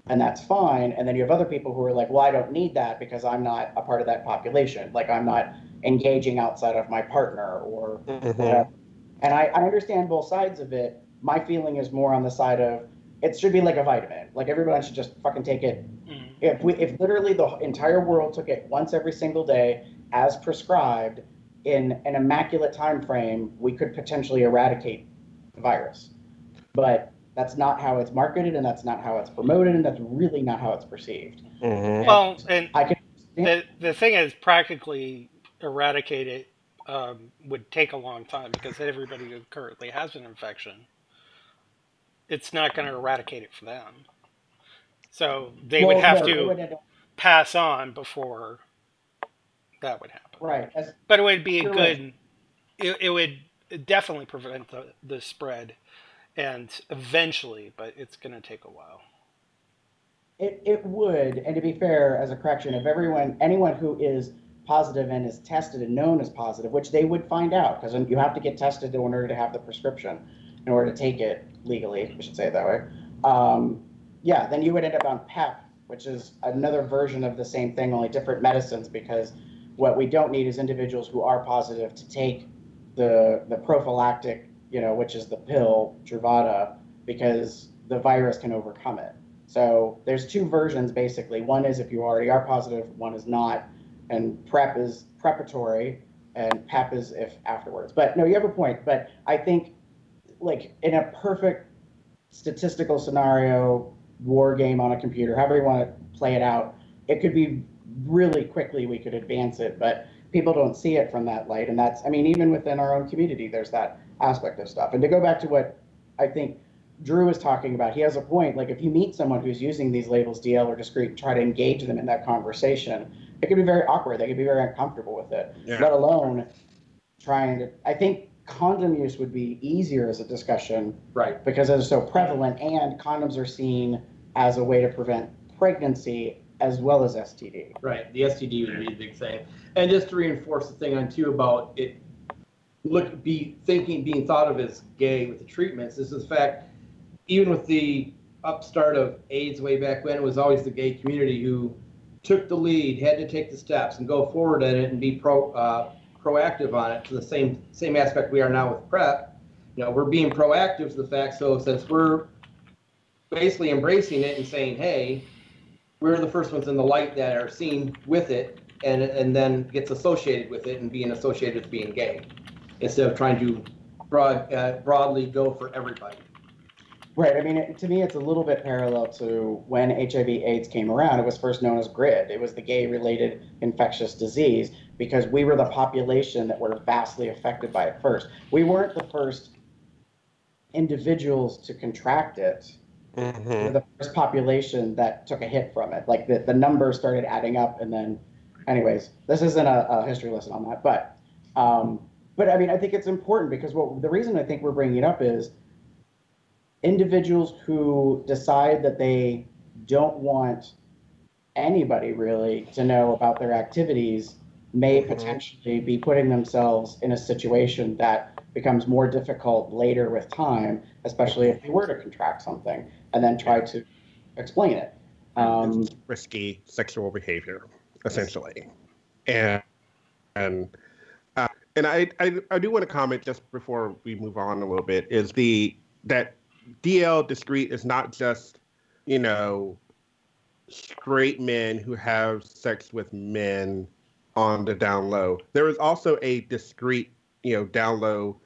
And that's fine. And then you have other people who are like, well, I don't need that because I'm not a part of that population. Like, I'm not engaging outside of my partner or whatever. And I understand both sides of it. My feeling is more on the side of it should be like a vitamin. Like, everyone should just fucking take it. If literally the entire world took it once every single day as prescribed in an immaculate time frame, we could potentially eradicate the virus. But that's not how it's marketed, and that's not how it's promoted, and that's really not how it's perceived. Well, and I can the thing is, practically eradicate it would take a long time, because everybody who currently has an infection, it's not going to eradicate it for them. So they would have to pass on before that would happen. Right. But it would be a good. It would definitely prevent the spread, and eventually, but it's going to take a while. It would, and to be fair, as a correction, if anyone who is positive and is tested and known as positive, which they would find out, because you have to get tested in order to have the prescription, in order to take it legally, we should say it that way. Yeah, then you would end up on PEP, which is another version of the same thing, only different medicines, because what we don't need is individuals who are positive to take the prophylactic, which is the pill, Truvada, because the virus can overcome it. So there's two versions, basically. One is if you already are positive, one is not. And PrEP is preparatory, and PEP is if afterwards. But no, you have a point. But I think, like, in a perfect statistical scenario, war game on a computer, however you want to play it out, it could be really quickly, we could advance it. But people don't see it from that light. And that's, I mean, even within our own community, there's that aspect of stuff. And to go back to what I think Drew was talking about, he has a point. Like, if you meet someone who's using these labels, DL or discreet, and try to engage them in that conversation, it could be very awkward. They could be very uncomfortable with it, let alone trying to. I think condom use would be easier as a discussion, right? Because it's so prevalent, and condoms are seen as a way to prevent pregnancy as well as STD. Right. The STD would be the big thing. And just to reinforce the thing on too about it, being thought of as gay with the treatments, is the fact, even with the upstart of AIDS way back when, it was always the gay community who took the lead, had to take the steps and go forward at it and be proactive on it, to the same aspect we are now with PrEP. We're being proactive to the fact, so since we're basically embracing it and saying, hey, we're the first ones in the light that are seen with it, and then gets associated with it and being associated with being gay, instead of trying to broadly go for everybody. Right. I mean, to me, it's a little bit parallel to when HIV/AIDS came around. It was first known as GRID. It was the gay-related infectious disease, because we were the population that were vastly affected by it first. We weren't the first individuals to contract it. We were the first population that took a hit from it. Like, the numbers started adding up, and then, anyways, this isn't a history lesson on that. But I mean, I think it's important, because the reason I think we're bringing it up is individuals who decide that they don't want anybody really to know about their activities may potentially be putting themselves in a situation that becomes more difficult later with time, especially if they were to contract something and then try to explain it. Risky sexual behavior, essentially. And And I do want to comment just before we move on a little bit is that DL discreet is not just, you know, straight men who have sex with men on the down low. There is also a discreet, down low,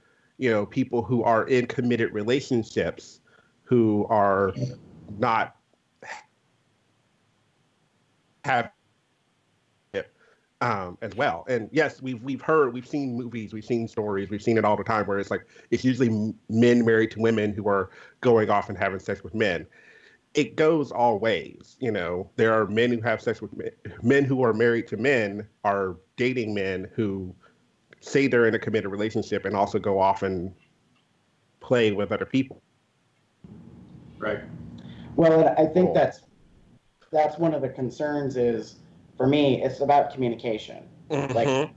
people who are in committed relationships who are not have it as well. And yes, we've seen movies, we've seen stories, we've seen it all the time where it's usually men married to women who are going off and having sex with men. It goes all ways. There are men who have sex with men who are married to men, are dating men who say they're in a committed relationship and also go off and play with other people. Right. Well, I think that's one of the concerns is, for me, it's about communication. Mm-hmm. Like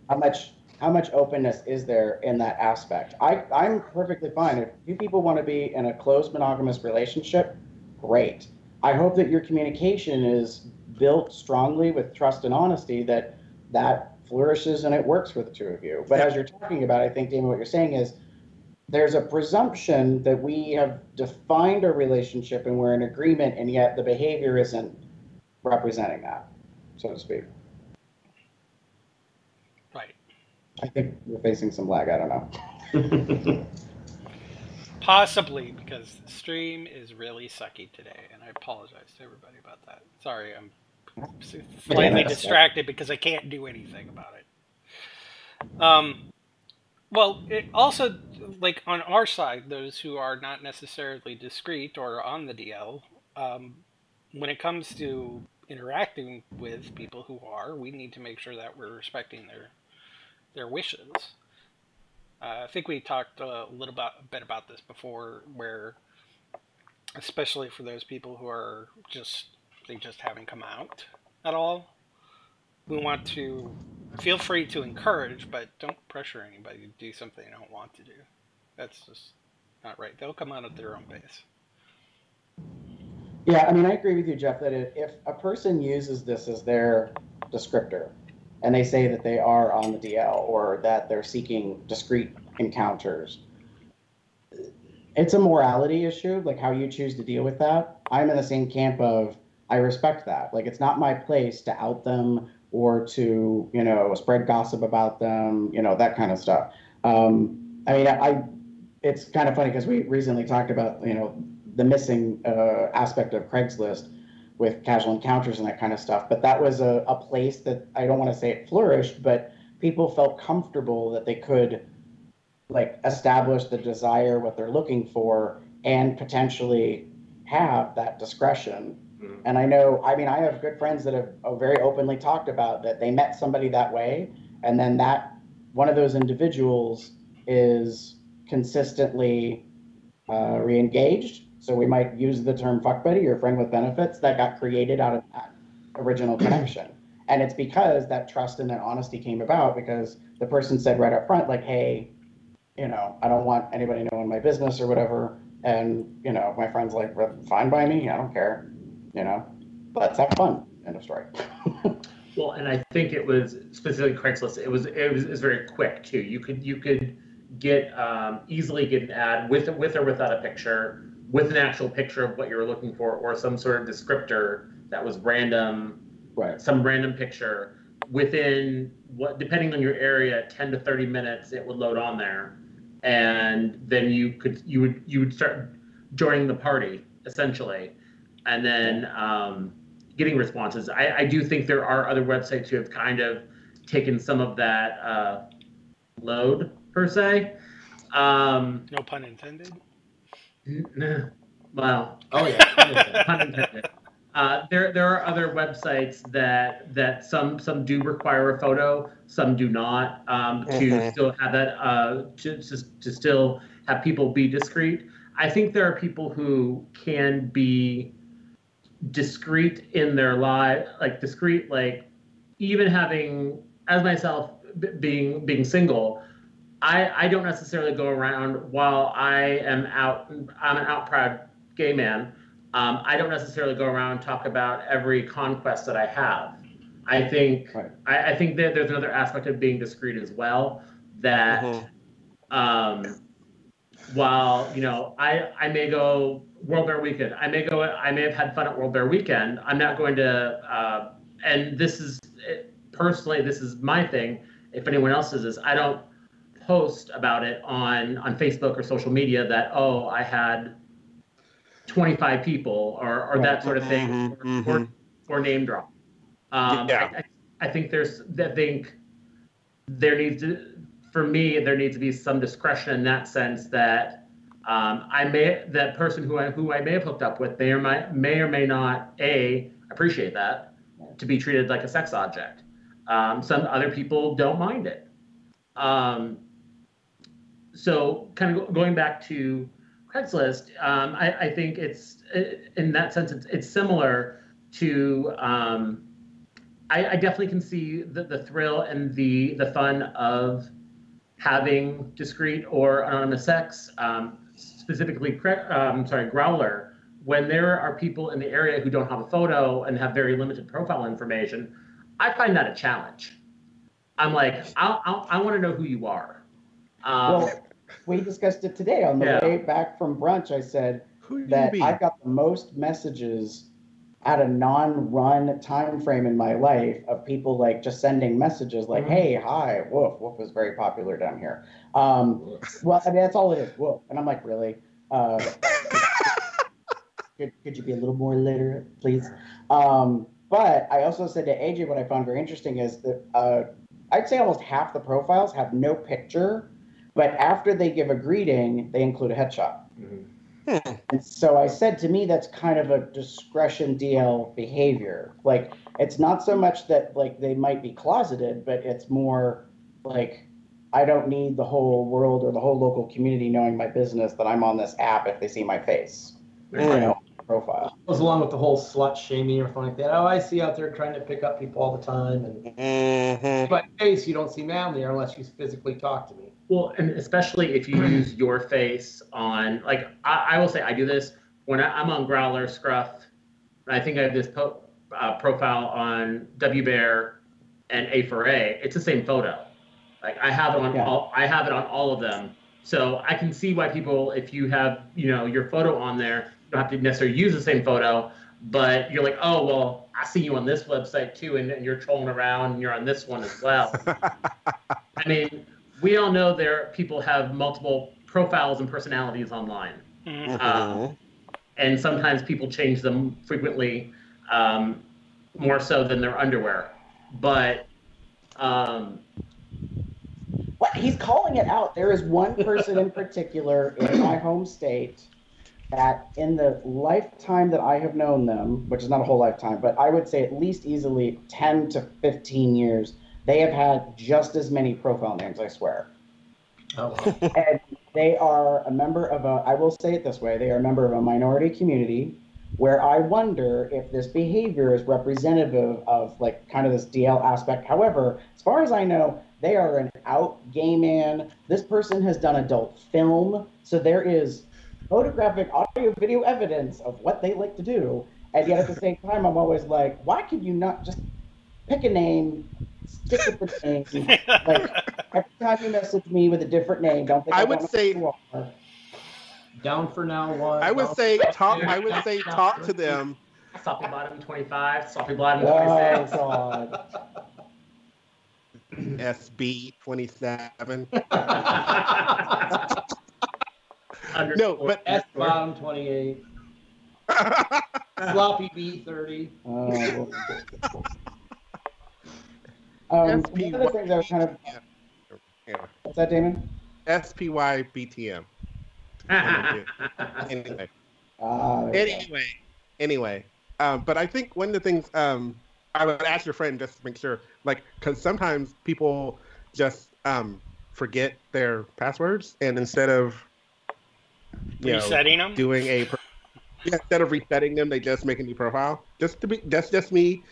how much openness is there in that aspect? I'm perfectly fine. If you people want to be in a close monogamous relationship, great. I hope that your communication is built strongly with trust and honesty, that flourishes and it works for the two of you. But as you're talking about, I think, Damon, what you're saying is there's a presumption that we have defined a relationship and we're in agreement, and yet the behavior isn't representing that, so to speak. Right. I think we're facing some lag. I don't know. Possibly, because the stream is really sucky today, and I apologize to everybody about that. Sorry, I'm slightly distracted because I can't do anything about it. Well, it also, like, on our side, those who are not necessarily discreet or on the DL, when it comes to interacting with people who are, we need to make sure that we're respecting their wishes. I think we talked a bit about this before, where, especially for those people who are they just haven't come out at all, we want to feel free to encourage, but don't pressure anybody to do something they don't want to do. That's just not right. They'll come out at their own pace. Yeah, I mean, I agree with you, Jeff, that if a person uses this as their descriptor, and they say that they are on the DL or that they're seeking discrete encounters, it's a morality issue, like how you choose to deal with that. I'm in the same camp of, I respect that. Like, it's not my place to out them or to, spread gossip about them, that kind of stuff. It's kind of funny because we recently talked about, the missing aspect of Craigslist with casual encounters and that kind of stuff. But that was a place that, I don't want to say it flourished, but people felt comfortable that they could, like, establish the desire, what they're looking for, and potentially have that discretion. Mm-hmm. And I have good friends that have very openly talked about that they met somebody that way, and then that one of those individuals is consistently re-engaged. So we might use the term fuck buddy or friend with benefits that got created out of that original connection. And it's because that trust and that honesty came about because the person said right up front, like, hey, I don't want anybody knowing my business or whatever. And, my friend's like, fine by me. I don't care, let's have fun. End of story. Well, and I think it was specifically Craigslist. It was very quick too. You could get easily get an ad with or without a picture, with an actual picture of what you were looking for, or some sort of descriptor that was random, right? Some random picture within depending on your area, 10 to 30 minutes, it would load on there, and then you would start joining the party essentially, and then getting responses. I do think there are other websites who have kind of taken some of that load per se. No pun intended. Well, oh yeah, pun intended. There are other websites that some do require a photo, some do not, to still have that to still have people be discreet. I think there are people who can be discreet in their life, like discreet, like even having, as myself being single. I don't necessarily go around while I'm an out proud gay man. I don't necessarily go around and talk about every conquest that I have. I think right. I think that there's another aspect of being discreet as well. that while I may go World Bear Weekend, I may have had fun at World Bear Weekend. I'm not going to, and this is personally, this is my thing. If anyone else's is, I don't post about it on Facebook or social media that I had 25 people or that sort of thing, or name drop. I think there needs to be some discretion in that sense that that person who I may have hooked up with may or may not appreciate that, to be treated like a sex object. Some other people don't mind it. So kind of going back to Craigslist, I think it's in that sense it's similar to. I definitely can see the thrill and the fun of having discreet or anonymous sex, specifically Growler, when there are people in the area who don't have a photo and have very limited profile information. I find that a challenge. I'm like, I want to know who you are. Well, we discussed it today on the way back from brunch. I said that I got the most messages at a non-run time frame in my life of people like just sending messages like, "Hey, hi, woof." Woof is very popular down here. Well, I mean, that's all it is, woof. And I'm like, really? Could you be a little more literate, please? But I also said to AJ, what I found very interesting is that I'd say almost half the profiles have no picture, but after they give a greeting, they include a headshot. And so I said, to me, that's kind of a discretion DL behavior. Like, it's not so much that like they might be closeted, but it's more like, I don't need the whole world or the whole local community knowing my business that I'm on this app if they see my face, profile. Goes along with the whole slut shaming or something like that. Oh, I see out there trying to pick up people all the time, and but face, you don't see me on there unless you physically talk to me. Well, and especially if you use your face on, like, I will say I do this when I'm on Growler, Scruff. I think I have this profile on WBear and A4A. It's the same photo. Like, I have it on all of them. So I can see why people, if you have your photo on there, you don't have to necessarily use the same photo, but you're like, oh well, I see you on this website too, and you're trolling around, and you're on this one as well. I mean, we all know people have multiple profiles and personalities online. And sometimes people change them frequently, more so than their underwear. But what he's calling it out. There is one person in particular in my home state that in the lifetime that I have known them, which is not a whole lifetime, but I would say at least easily 10 to 15 years, they have had just as many profile names, I swear. Oh. And they are a member of I will say it this way, they are a member of a minority community where I wonder if this behavior is representative of like kind of this DL aspect. However, as far as I know, they are an out gay man. This person has done adult film, so there is photographic, audio, video evidence of what they like to do. And yet at the same time, I'm always like, why could you not just pick a name, stick with the name? Like, every time you message me with a different name, don't think I would say who you are. Down for now one. I would say talk to them. Soppy Bottom 25, Soppy Bottom 26. Oh God. SB 27. No, but S bottom 28. Sloppy B 30. One of the things I was kind of. What's that, Damon? SPY BTM. Anyway. But I think one of the things I would ask your friend just to make sure, like, because sometimes people just forget their passwords, and instead of resetting them, instead of resetting them, they just make a new profile. That's just me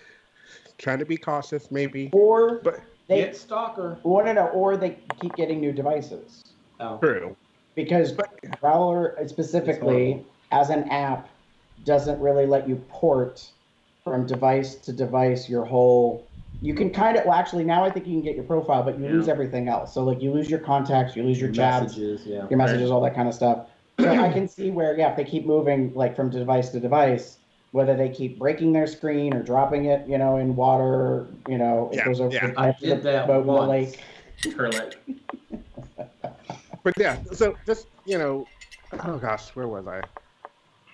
trying to be cautious, maybe. Or they get stalker. Or they keep getting new devices. Oh. True. Because Growler specifically, as an app, doesn't really let you port from device to device your whole you can kind of, well, actually, now I think you can get your profile, but you lose everything else. So, like, you lose your contacts, you lose your chats, messages, your messages, all that kind of stuff. So I can see where, if they keep moving, like, from device to device, whether they keep breaking their screen or dropping it, in water, it goes over the I did that boat in the once. lake. Turlet. But yeah, so just, oh gosh, where was I?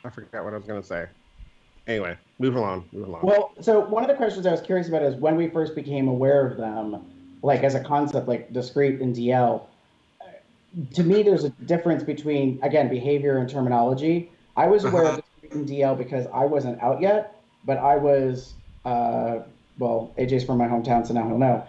I forgot what I was going to say. Anyway, moving along. Well, so one of the questions I was curious about is when we first became aware of them, like as a concept, like discrete and DL. To me, there's a difference between, again, behavior and terminology. I was aware of discrete and DL because I wasn't out yet, but I was, well, AJ's from my hometown, so now he'll know.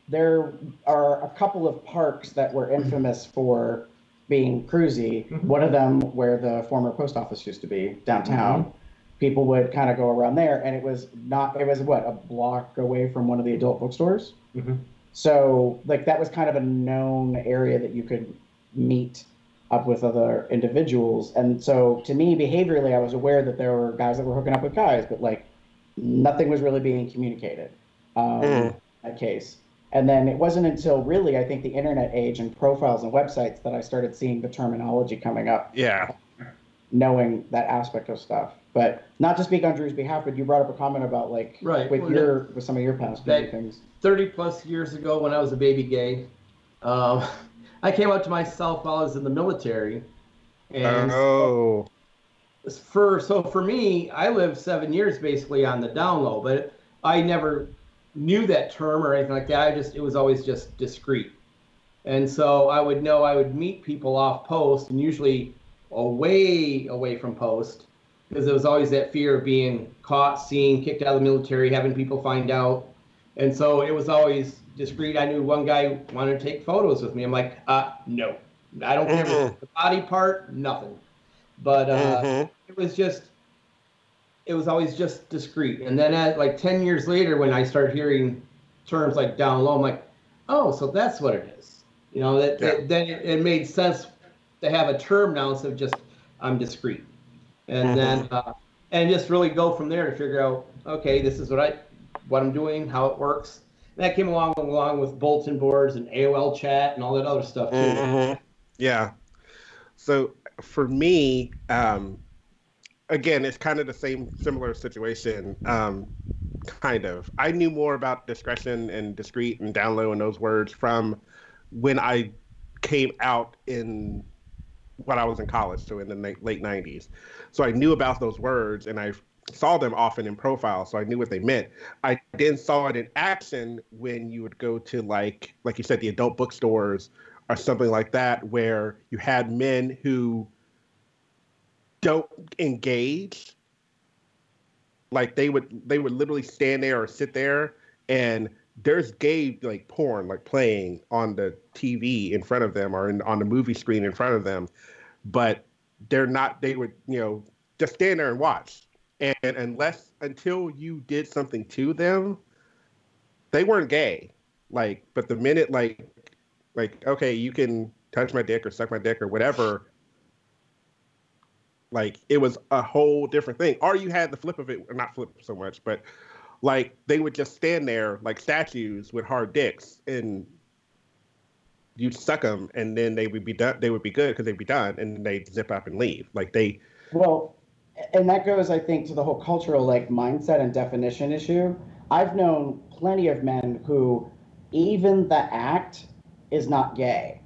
There are a couple of parks that were infamous for being cruisy. One of them where the former post office used to be downtown. People would kind of go around there, and it was a block away from one of the adult bookstores. So like that was kind of a known area that you could meet up with other individuals. And so to me, behaviorally, I was aware that there were guys that were hooking up with guys, but like nothing was really being communicated in that case. And then it wasn't until really, I think, the internet age and profiles and websites that I started seeing the terminology coming up. Yeah. Knowing that aspect of stuff. But not to speak on Drew's behalf, but you brought up a comment about like with some of your past things. 30 plus years ago when I was a baby gay, I came out to myself while I was in the military. And for me, I lived 7 years basically on the down low, but I never knew that term or anything like that. It was always just discreet. And so I would meet people off post and usually away from post, because there was always that fear of being caught, seen, kicked out of the military, having people find out. And so it was always discreet. I knew one guy wanted to take photos with me. I'm like, no, I don't care about the body part, nothing. But it was always just discreet. And then at like 10 years later, when I started hearing terms like down low, I'm like, oh, so that's what it is. Then it made sense to have a term now instead of just I'm discreet. And then and just really go from there to figure out, okay, this is what I'm doing, how it works. And that came along with bulletin boards and AOL chat and all that other stuff too. Yeah. So for me, again, it's kind of the similar situation. Kind of. I knew more about discretion and discreet and down low and those words from when I came out when I was in college, so in the late 90s. So I knew about those words, and I saw them often in profiles, so I knew what they meant. I then saw it in action when you would go to, like you said, the adult bookstores or something like that, where you had men who don't engage. Like they would literally stand there or sit there, and there's gay like porn like playing on the TV in front of them or on the movie screen in front of them, but they would just stand there and watch, and until you did something to them, they weren't gay. Like, but the minute like okay, you can touch my dick or suck my dick or whatever, like it was a whole different thing. Or you had the flip of it, not flip so much, but like they would just stand there like statues with hard dicks, and you'd suck them, and then they would be done. They would be good because they'd be done, and then they'd zip up and leave. Like Well, and that goes, I think, to the whole cultural like mindset and definition issue. I've known plenty of men who even the act is not gay.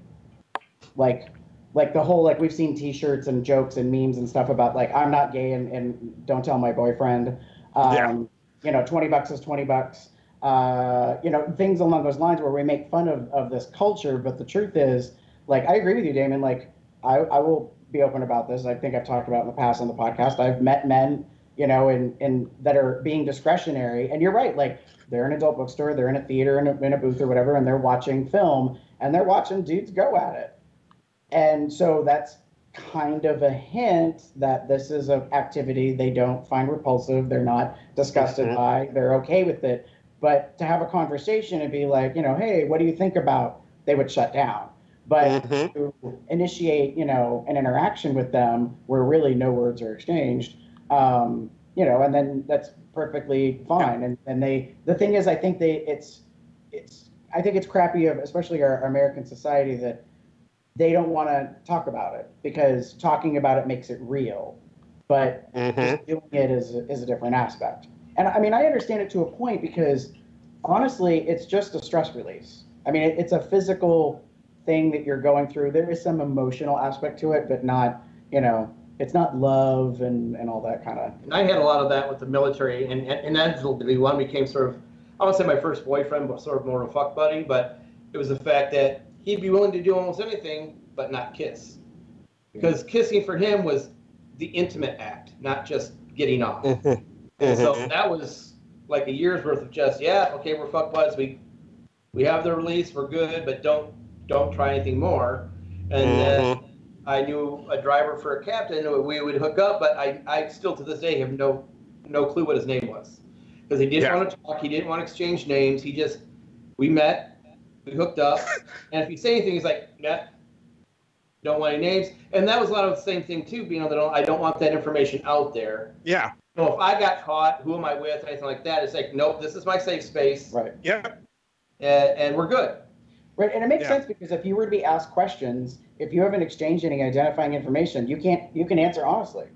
Like the whole, like we've seen T-shirts and jokes and memes and stuff about like I'm not gay and don't tell my boyfriend. 20 bucks is 20 bucks. Things along those lines where we make fun of this culture. But the truth is, like, I agree with you, Damon. Like, I will be open about this. I think I've talked about in the past on the podcast. I've met men, in that are being discretionary. And you're right. Like, they're in an adult bookstore, they're in a theater, in a booth or whatever, and they're watching film, and they're watching dudes go at it. And so that's kind of a hint that this is an activity they don't find repulsive, they're not disgusted by, they're okay with it. But to have a conversation and be like, hey, what do you think about, they would shut down. But to initiate, an interaction with them where really no words are exchanged, you know, and then that's perfectly fine. And the thing is, I think I think it's crappy of especially our American society that they don't want to talk about it because talking about it makes it real, but just doing it is a different aspect. And I mean, I understand it to a point because honestly, it's just a stress release. I mean, it's a physical thing that you're going through. There is some emotional aspect to it, but not, you know, it's not love and all that kind of. And I had a lot of that with the military, and inevitably one became sort of, I won't say my first boyfriend, but sort of more of a fuck buddy. But it was the fact that he'd be willing to do almost anything, but not kiss, because kissing for him was the intimate act, not just getting off. And so that was like a year's worth of just, yeah, okay, we're fuck buds. We have the release, we're good, but don't try anything more. And then I knew a driver for a captain who we would hook up, but I still to this day have no clue what his name was. Because he didn't want to talk, he didn't want to exchange names. We met, we hooked up, and if you say anything, he's like, nah, don't want any names. And that was a lot of the same thing too, being that I don't want that information out there. Yeah. So if I got caught, who am I with, anything like that, it's like, nope, this is my safe space. Right. Yeah. And we're good. Right, and it makes sense because if you were to be asked questions, if you haven't exchanged any identifying information, you can answer honestly.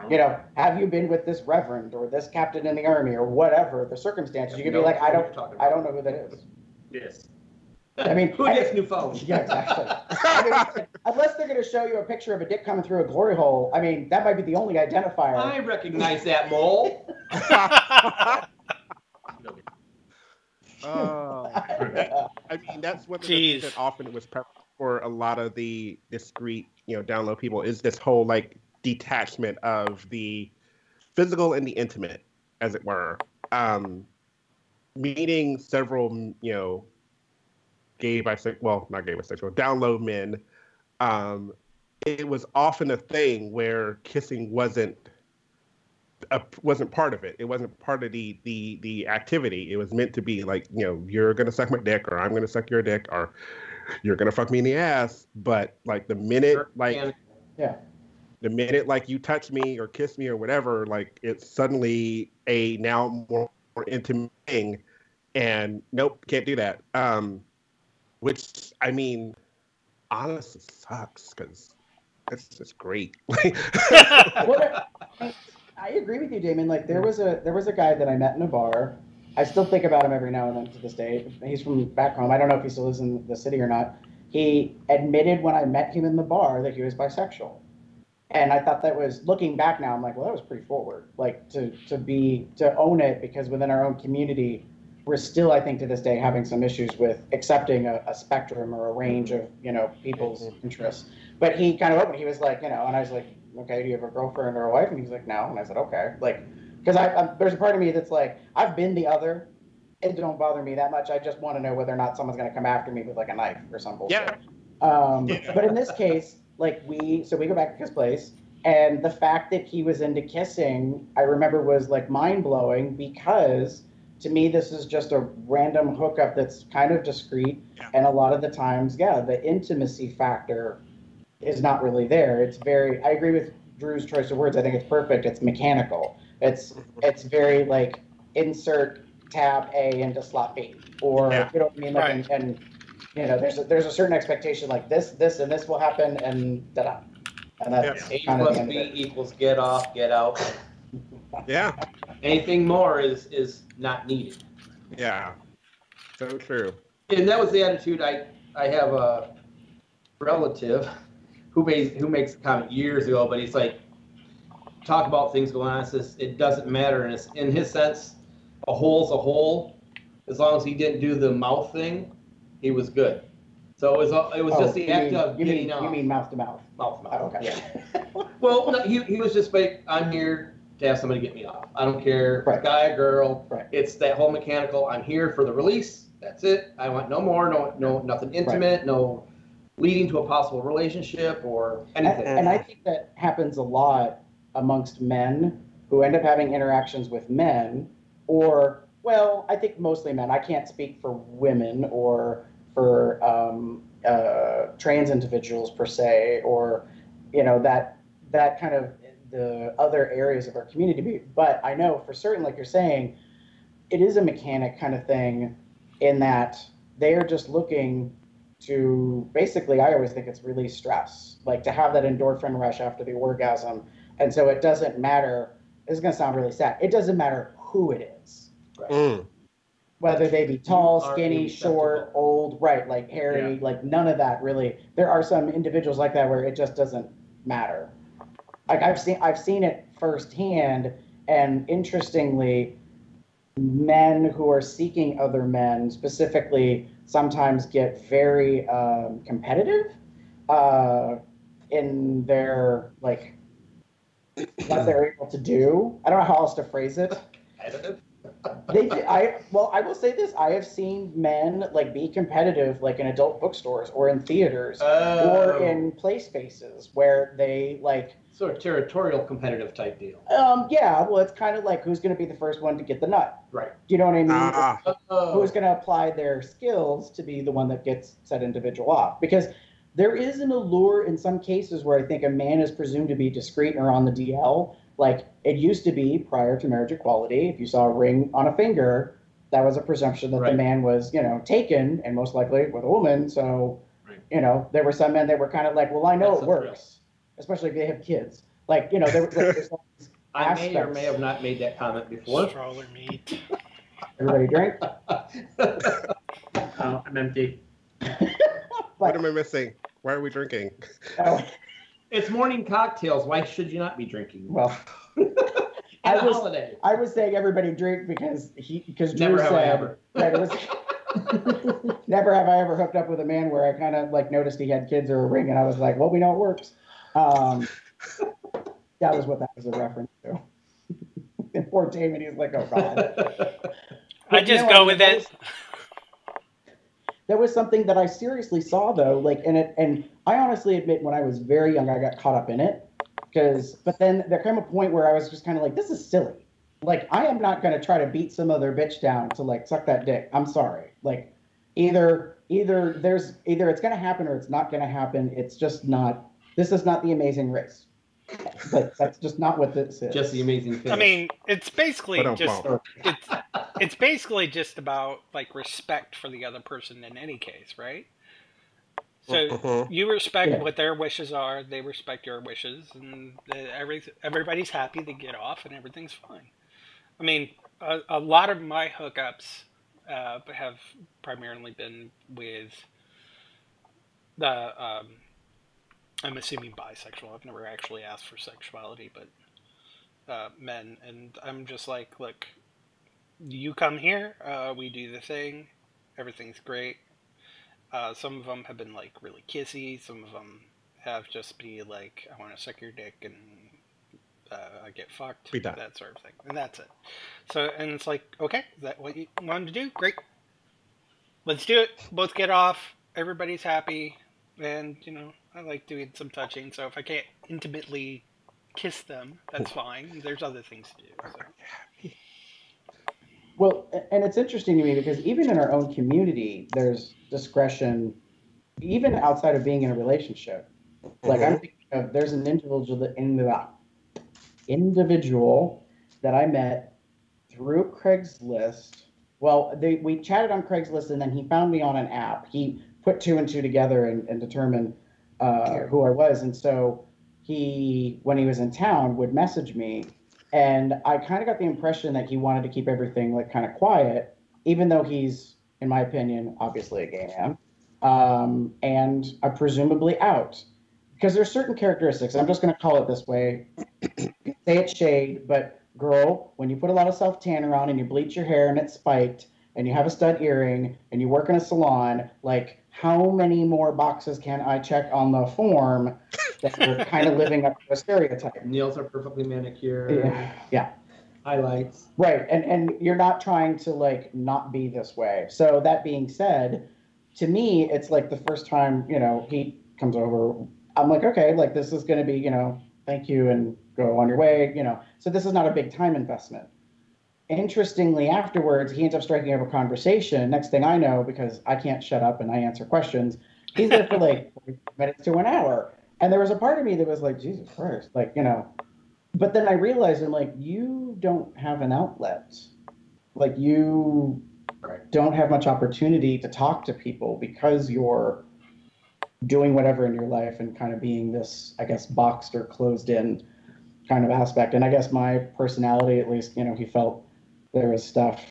You know, have you been with this reverend or this captain in the army or whatever the circumstances? You could be like, I don't know who that is. Yes. I mean, who gets new phones? Yeah, exactly. I mean, unless they're going to show you a picture of a dick coming through a glory hole, I mean, that might be the only identifier. I recognize that mole. I mean, that's what that often was for a lot of the discreet, you know, download people is this whole like detachment of the physical and the intimate, as it were. Meeting several, you know, not gay bisexual, download men. It was often a thing where kissing wasn't part of it. It wasn't part of the activity. It was meant to be like, you know, you're gonna suck my dick, or I'm gonna suck your dick, or you're gonna fuck me in the ass. But like the minute the minute like you touch me or kiss me or whatever, like it's suddenly a now more intimate thing, and nope, can't do that. Which I mean, honestly sucks because it's just great. I agree with you, Damon. Like there was a guy that I met in a bar. I still think about him every now and then to this day. He's from back home. I don't know if he still lives in the city or not. He admitted when I met him in the bar that he was bisexual. And I thought that was, looking back now, I'm like, well, that was pretty forward. Like to own it, because within our own community, we're still, I think, to this day having some issues with accepting a spectrum or a range of, you know, people's interests. But he kind of opened. He was like, you know, and I was like, okay, do you have a girlfriend or a wife? And he's like, no. And I said, okay. Like, because there's a part of me that's like, I've been the other. It don't bother me that much. I just want to know whether or not someone's going to come after me with like a knife or some bullshit. But in this case, like we go back to his place, and the fact that he was into kissing, I remember was like mind blowing, because to me, this is just a random hookup that's kind of discreet. And a lot of the times, the intimacy factor is not really there. It's very, I agree with Drew's choice of words. I think it's perfect. It's mechanical. It's very like insert tab A into slot B, or you know what I mean? Like, and you know, there's a certain expectation like this, and this will happen, and da-da. And that's A plus B equals get off, get out. Yeah. Anything more is not needed. Yeah. So true. And that was the attitude. I have a relative who makes a comment years ago, but he's like, talk about things going on. Says it doesn't matter, and in his sense, a hole's a hole. As long as he didn't do the mouth thing, he was good. So it was just the act of getting off. You mean mouth to mouth? Mouth to mouth. Oh, okay. Yeah. Well, no, he was just like, I'm here to have somebody get me off. I don't care if it's a guy or girl. Right. It's that whole mechanical. I'm here for the release. That's it. I want no more. No, nothing intimate. No leading to a possible relationship or anything. And I think that happens a lot amongst men who end up having interactions with men, or, well, I think mostly men. I can't speak for women or for trans individuals per se, or, you know, that kind of the other areas of our community. But I know for certain, like you're saying, it is a mechanic kind of thing in that they are just looking to basically, I always think it's release stress, like to have that endorphin rush after the orgasm. And so it doesn't matter, it's going to sound really sad, it doesn't matter who it is. Mm. Whether they be tall, You are skinny, short, acceptable. old, right, like hairy, like none of that really. There are some individuals like that where it just doesn't matter. Like I've seen it firsthand, and interestingly, men who are seeking other men specifically sometimes get very competitive in their like what they're able to do. I don't know how else to phrase it. Competitive? I will say this: I have seen men like be competitive, like in adult bookstores or in theaters or in play spaces where they like sort of territorial competitive type deal. Yeah, well, it's kind of like who's going to be the first one to get the nut. Right. Do you know what I mean? Ah. Who's going to apply their skills to be the one that gets said individual off? Because there is an allure in some cases where I think a man is presumed to be discreet or on the DL. Like it used to be prior to marriage equality. If you saw a ring on a finger, that was a presumption that the man was, taken, and most likely with a woman. So, there were some men that were kind of like, well, I know it works, especially if they have kids. Like, there's I may or may have not made that comment before. Stroller meat. Everybody drink? Oh, I'm empty. What am I missing? Why are we drinking? Oh. It's morning cocktails. Why should you not be drinking? Well, holiday. I was saying everybody drink because Drew Never have I said ever. that it was never have I ever hooked up with a man where I kind of like noticed he had kids or a ring, and I was like, well, we know it works. That was what that was a reference to. And poor Damon, he's like, oh god. I just go with it. That was something that I seriously saw though, like and I honestly admit when I was very young I got caught up in it but then there came a point where I was just kind of like, this is silly. Like I am not going to try to beat some other bitch down to like suck that dick. I'm sorry. Like either it's going to happen or it's not going to happen. It's just not. This is not The Amazing Race. Like that's just not what this is. Just the amazing finish. I mean, it's basically it's basically just about like respect for the other person in any case, right? So you respect what their wishes are, they respect your wishes, and everybody's happy to get off, and everything's fine. I mean, a lot of my hookups have primarily been with the. I'm assuming bisexual. I've never actually asked for sexuality, but men, and I'm just like, look, you come here, we do the thing, everything's great. Some of them have been like really kissy. Some of them have just be like, I want to suck your dick and I get fucked, that sort of thing, and that's it. So, and it's like, okay, is that what you wanted to do? Great, let's do it. Both get off. Everybody's happy, and I like doing some touching, so if I can't intimately kiss them, that's fine. There's other things to do. So. Well, and it's interesting to me because even in our own community, there's discretion, even outside of being in a relationship. Like I'm thinking of, there's an individual that I met through Craigslist. Well, we chatted on Craigslist, and then he found me on an app. He put two and two together and determined who I was. And so when he was in town, would message me. And I kind of got the impression that he wanted to keep everything like kind of quiet, even though he's, in my opinion, obviously a gay man, and presumably out. Because there's certain characteristics, I'm just going to call it this way, say it's shade, but girl, when you put a lot of self-tanner on and you bleach your hair and it's spiked, and you have a stud earring, and you work in a salon, like, how many more boxes can I check on the form that you're kind of living up to a stereotype? Nails are perfectly manicured. Yeah. Highlights. Right, and you're not trying to, like, not be this way. So that being said, to me, it's like the first time, he comes over, I'm like, okay, like, this is going to be, thank you, and go on your way, So this is not a big time investment. Interestingly, afterwards, he ends up striking up a conversation. Next thing I know, because I can't shut up and I answer questions, he's there for like 40 minutes to an hour. And there was a part of me that was like, Jesus Christ, like, But then I realized, I'm like, you don't have an outlet. Like, you don't have much opportunity to talk to people because you're doing whatever in your life and kind of being this, I guess, boxed or closed in kind of aspect. And I guess my personality, at least, he felt there was stuff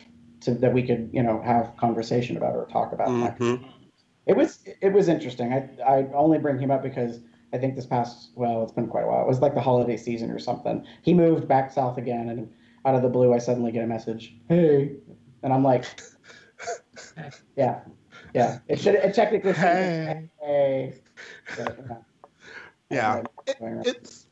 that we could, have conversation about or talk about. Mm-hmm. It was interesting. I only bring him up because I think this past, well, it's been quite a while. It was like the holiday season or something. He moved back south again, and out of the blue, I suddenly get a message, "Hey," and I'm like, "Yeah, yeah." It technically says, "Hey." But, Yeah, it's.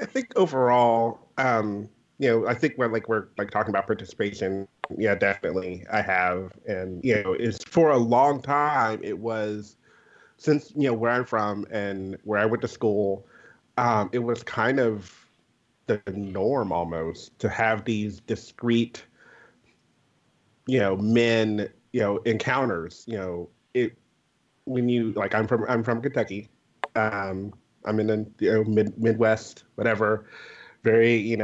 I think overall, I think we're talking about participation. Yeah, definitely, I have, and it's for a long time. It was since where I'm from and where I went to school. It was kind of the norm almost to have these discrete, men, encounters. It when you like I'm from Kentucky. I'm in the Midwest, whatever, very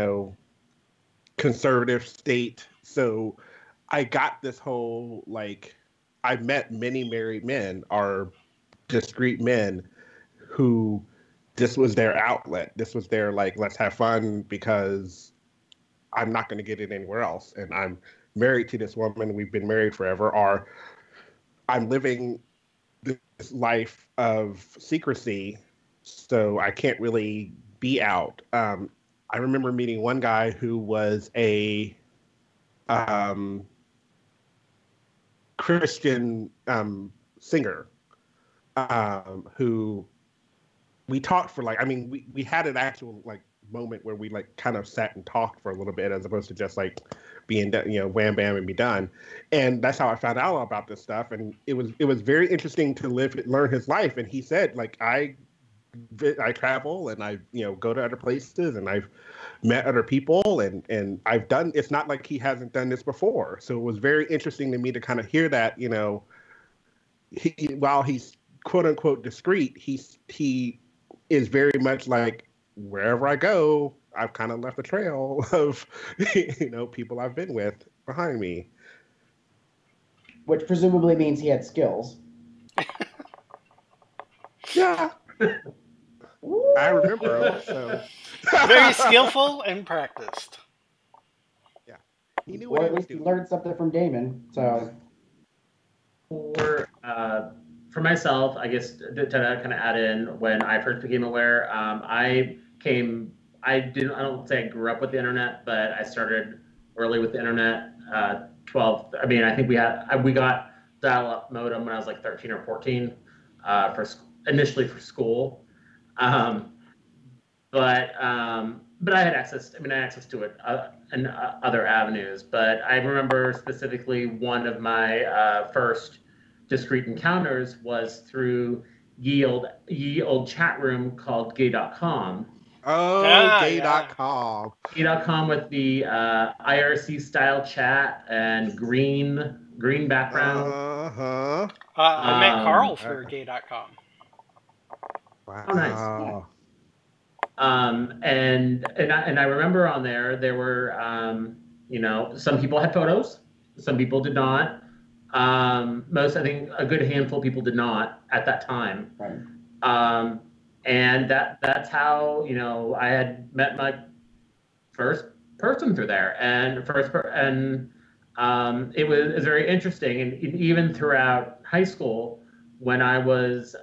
conservative state. So I got this whole I met many married men or discreet men who this was their outlet. This was their let's have fun because I'm not going to get it anywhere else, and I'm married to this woman. We've been married forever, or I'm living this life of secrecy, so I can't really be out. I remember meeting one guy who was a Christian singer who we talked for we had an actual moment where we kind of sat and talked for a little bit as opposed to just being wham bam and be done. And that's how I found out about this stuff. And it was very interesting to learn his life. And he said I travel and I go to other places and I've met other people and I've done, it's not like he hasn't done this before. So it was very interesting to me to kind of hear that, while he's quote unquote discreet, he is very much wherever I go, I've kind of left a trail of people I've been with behind me. Which presumably means he had skills. Yeah. I remember. So. Very skillful and practiced. Yeah. He knew or what at he was least he doing. learned something from Damon. So For myself, I guess to kind of add in, when I first became aware, I don't say I grew up with the internet, but I started early with the internet. I think we got dial-up modem when I was 13 or 14, initially for school. But I had access to it and other avenues. But I remember specifically one of my first discrete encounters was through ye old chat room called gay.com. Oh, gay.com. Gay.com with the IRC style chat and green background. Uh-huh. I met Carl through gay.com. Wow. Oh, nice. And I remember on there were some people had photos, some people did not. I think a good handful of people did not at that time. right. And that's how I had met my first person through there, and it was very interesting. And even throughout high school, when I was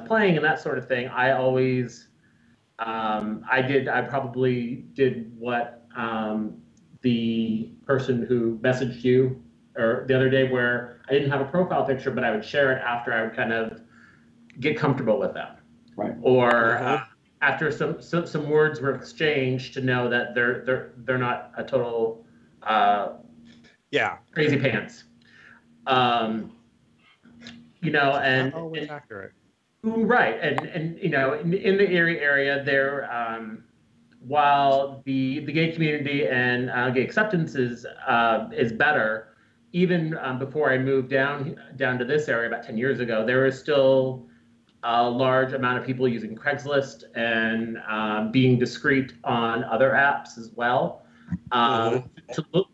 playing and that sort of thing, I always I probably did what the person who messaged you or the other day, where I didn't have a profile picture, but I would share it after I would kind of get comfortable with them. Right. Or after some words were exchanged, to know that they're not a total crazy pants. And not always accurate. Right, and in the Erie area there, while the gay community and gay acceptance is better, even before I moved down to this area about 10 years ago, there was still a large amount of people using Craigslist and being discreet on other apps as well,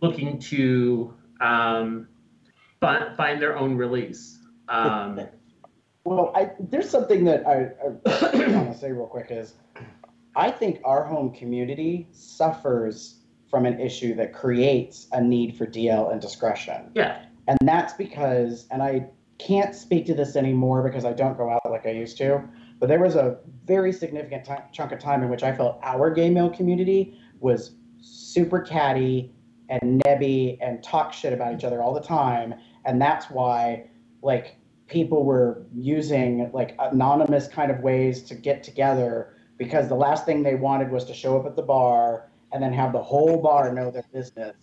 looking to find their own release. Well, there's something that I want to say real quick is I think our home community suffers from an issue that creates a need for DL and discretion. Yeah. And that's because, and I can't speak to this anymore because I don't go out like I used to, but there was a very significant chunk of time in which I felt our gay male community was super catty and nebby and talk shit about each other all the time. And that's why, like, people were using like anonymous kind of ways to get together because the last thing they wanted was to show up at the bar and then have the whole bar know their business.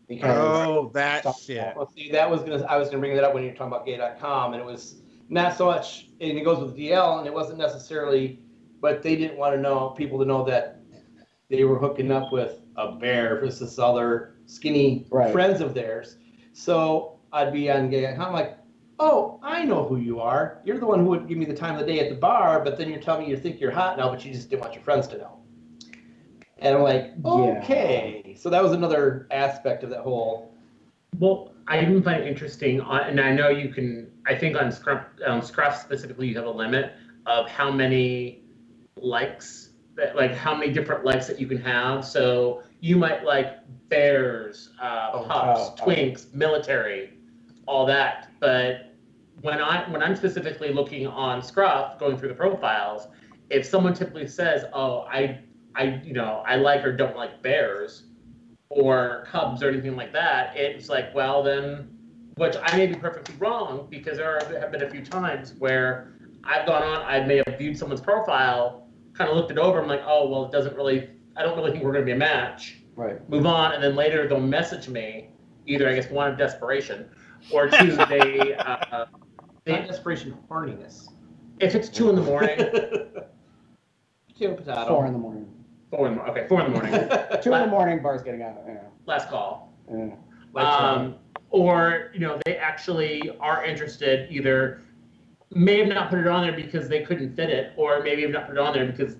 Because that shit. Well, see, I was gonna bring that up when you were talking about gay.com, and it was not so much, and it goes with DL, and it wasn't necessarily, but they didn't want people to know that they were hooking up with a bear versus other skinny friends of theirs. So I'd be on gay.com, I'm like, oh, I know who you are. You're the one who would give me the time of the day at the bar, but then you're telling me you think you're hot now, but you just didn't want your friends to know. And I'm like, okay. Yeah. So that was another aspect of that whole. Well, I even find it interesting, and I know you can, I think on Scruff specifically, you have a limit of how many likes, like how many different likes that you can have. So you might like bears, pups, twinks, military, all that. But when I'm specifically looking on Scruff, going through the profiles, if someone typically says, "Oh, I like or don't like bears or cubs or anything like that," it's like, well, then, which I may be perfectly wrong because there have been a few times where I've gone on, I may have viewed someone's profile, kind of looked it over, I'm like, oh, well, I don't really think we're going to be a match. Right. Move on, and then later they'll message me, either, I guess, one, of desperation, or two, they not desperation, horniness. If it's 2 in the morning. Potato, potato. 4 in the morning. 4 in the morning. Okay, 4 in the morning. 2 in the morning, bar's getting out. Yeah. Last call. Yeah. Or, they actually are interested, either may have not put it on there because they couldn't fit it, or maybe have not put it on there because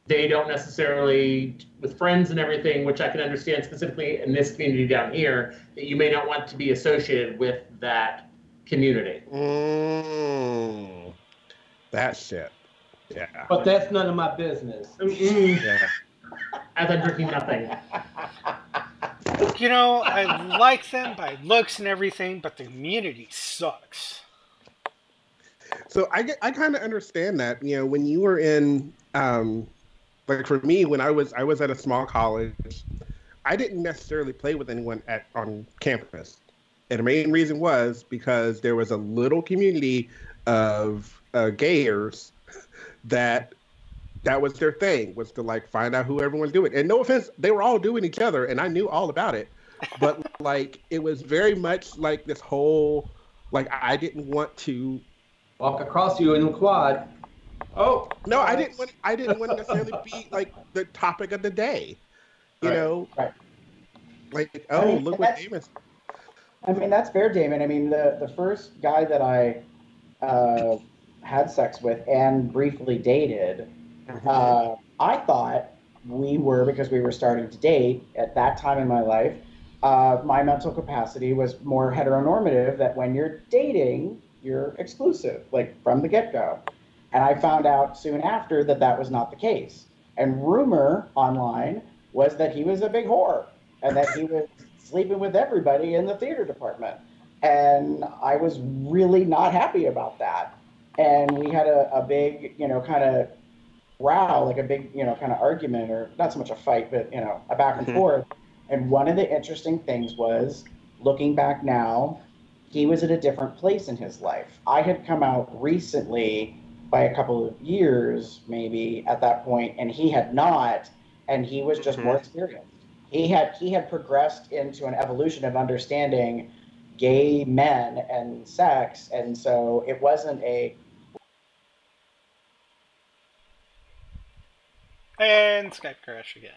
they don't necessarily, with friends and everything, which I can understand specifically in this community down here, that you may not want to be associated with that community. That shit. Yeah. But that's none of my business. Yeah. As I'm drinking nothing. I like them by looks and everything, but the community sucks. So I kind of understand that. When you were in, like for me, when I was at a small college, I didn't necessarily play with anyone on campus, and the main reason was because there was a little community of gayers that was their thing, was to like find out who everyone's doing. And no offense, they were all doing each other, and I knew all about it. But like it was very much like this whole, like I didn't want to walk across you in the quad. Oh no, I didn't want to necessarily be like the topic of the day. You know? Right. Like, look what Damon's. I mean, that's fair, Damon. I mean, the first guy that I had sex with and briefly dated, I thought we were, because we were starting to date at that time in my life, my mental capacity was more heteronormative, that when you're dating, you're exclusive, like from the get-go. And I found out soon after that was not the case. And rumor online was that he was a big whore and that he was sleeping with everybody in the theater department. And I was really not happy about that. And we had a big, kind of row, like a big, kind of argument, or not so much a fight, but, a back and forth. And one of the interesting things was, looking back now, he was at a different place in his life. I had come out recently by a couple of years, maybe, at that point, and he had not, and he was just more experienced. He had progressed into an evolution of understanding gay men and sex, and so it wasn't a... And Skype crash again.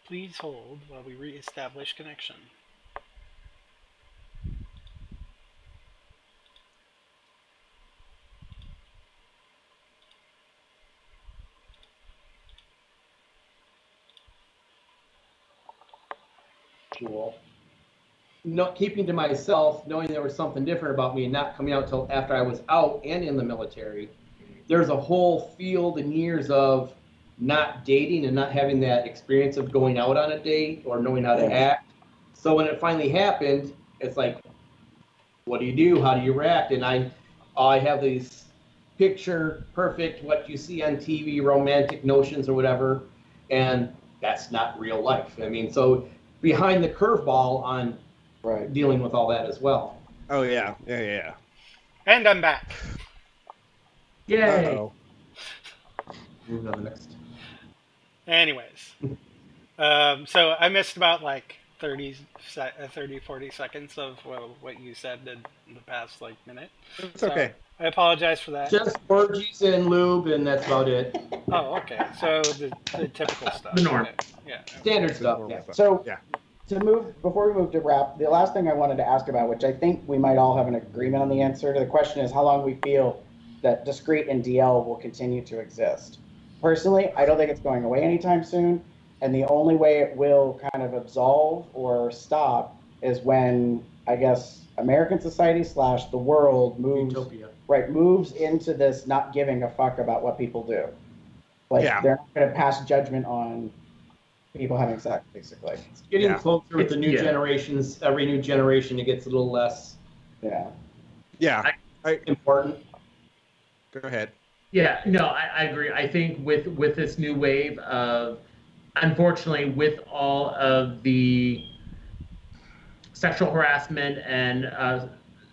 Please hold while we re-establish connection. Cool. Not keeping to myself, knowing there was something different about me and not coming out till after I was out and in the military, there's a whole field and years of not dating and not having that experience of going out on a date or knowing how to act. So when it finally happened, it's like, what do you do? How do you react? And I have these picture perfect, what you see on TV, romantic notions or whatever, and that's not real life. I mean, so behind the curveball on dealing with all that as well. Oh yeah. Yeah. And I'm back. Yay! Uh-oh. Move on to the next. Anyways, so I missed about like 30, 40 seconds of what you said in the past like minute. It's okay. I apologize for that. Just orgies and lube, and that's about it. Oh, okay. So the typical stuff. The norm. Okay. Yeah. Standard stuff. Normal Yeah. stuff. So Yeah. to move, before we move to wrap, the last thing I wanted to ask about, which I think we might all have an agreement on the answer to the question, is how long we feel that discrete and DL will continue to exist. Personally, I don't think it's going away anytime soon, and the only way it will kind of absolve or stop is when, I guess, American society / the world moves Utopia. moves into this not giving a fuck about what people do. Like they're not going to pass judgment on people having sex, basically. It's getting closer with the new generations. Every new generation, it gets a little less. Yeah. Important. Go ahead. Yeah, no, I agree. I think with this new wave of, unfortunately, with all of the sexual harassment and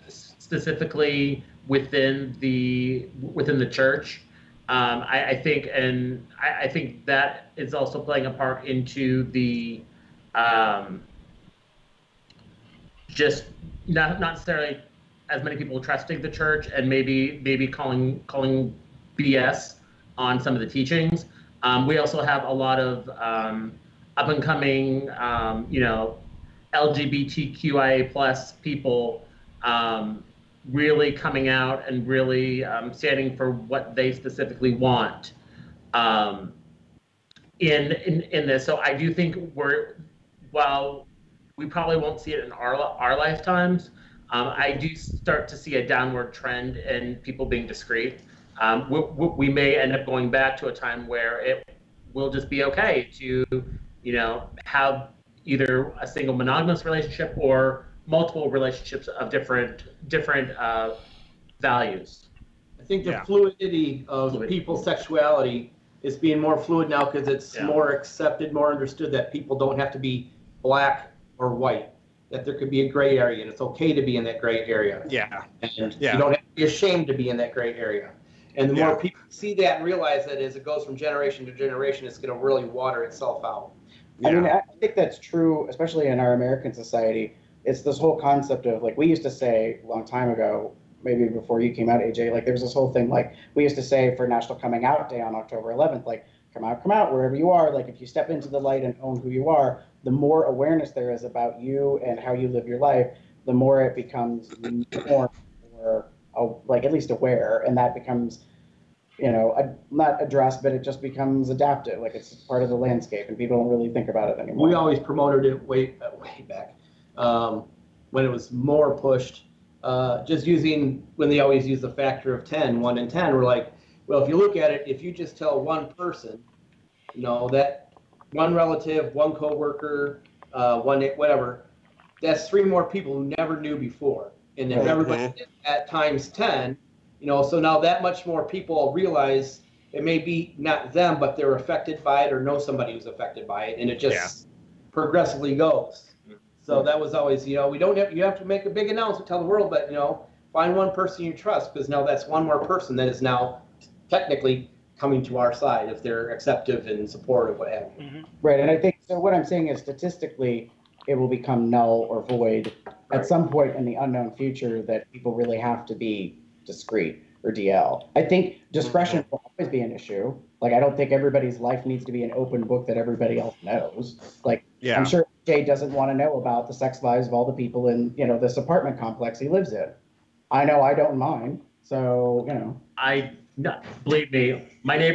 specifically within the church, I think that is also playing a part into the just not necessarily as many people trusting the church and maybe calling BS on some of the teachings. We also have a lot of up and coming, LGBTQIA plus people really coming out and really standing for what they specifically want in this. So I do think while we probably won't see it in our lifetimes, I do start to see a downward trend in people being discreet. We may end up going back to a time where it will just be okay to, have either a single monogamous relationship or multiple relationships of different values. I think the fluidity of people's sexuality is being more fluid now because it's more accepted, more understood that people don't have to be black or white, that there could be a gray area, and it's okay to be in that gray area. And you don't have to be ashamed to be in that gray area. And the more people see that and realize that as it goes from generation to generation, it's going to really water itself out. I mean, I think that's true, especially in our American society. It's this whole concept of, like, we used to say a long time ago, maybe before you came out, AJ, like, there's this whole thing, like, we used to say for National Coming Out Day on October 11th, like, come out, wherever you are. Like, if you step into the light and own who you are, the more awareness there is about you and how you live your life, the more it becomes more, like, at least aware, and that becomes, not addressed, but it just becomes adapted. Like, it's part of the landscape, and people don't really think about it anymore. We always promoted it way back when it was more pushed. Just when they always use the factor of 10, 1 in 10, we're like, well, if you look at it, if you just tell one person, that one relative, one coworker, one whatever, that's 3 more people who never knew before. And if everybody did that times 10, so now that much more people realize it may be not them, but they're affected by it or know somebody who's affected by it, and it just progressively goes. So that was always, you have to make a big announcement, tell the world, but find one person you trust, because now that's one more person that is now technically coming to our side if they're acceptive and supportive, what have you. Right, and I think, so what I'm saying is statistically, it will become null or void at some point in the unknown future that people really have to be discreet or DL. I think discretion will always be an issue. Like, I don't think everybody's life needs to be an open book that everybody else knows. Like, Yeah. I'm sure Jay doesn't want to know about the sex lives of all the people in, this apartment complex he lives in. I know I don't mind. So, Believe me, my neighbor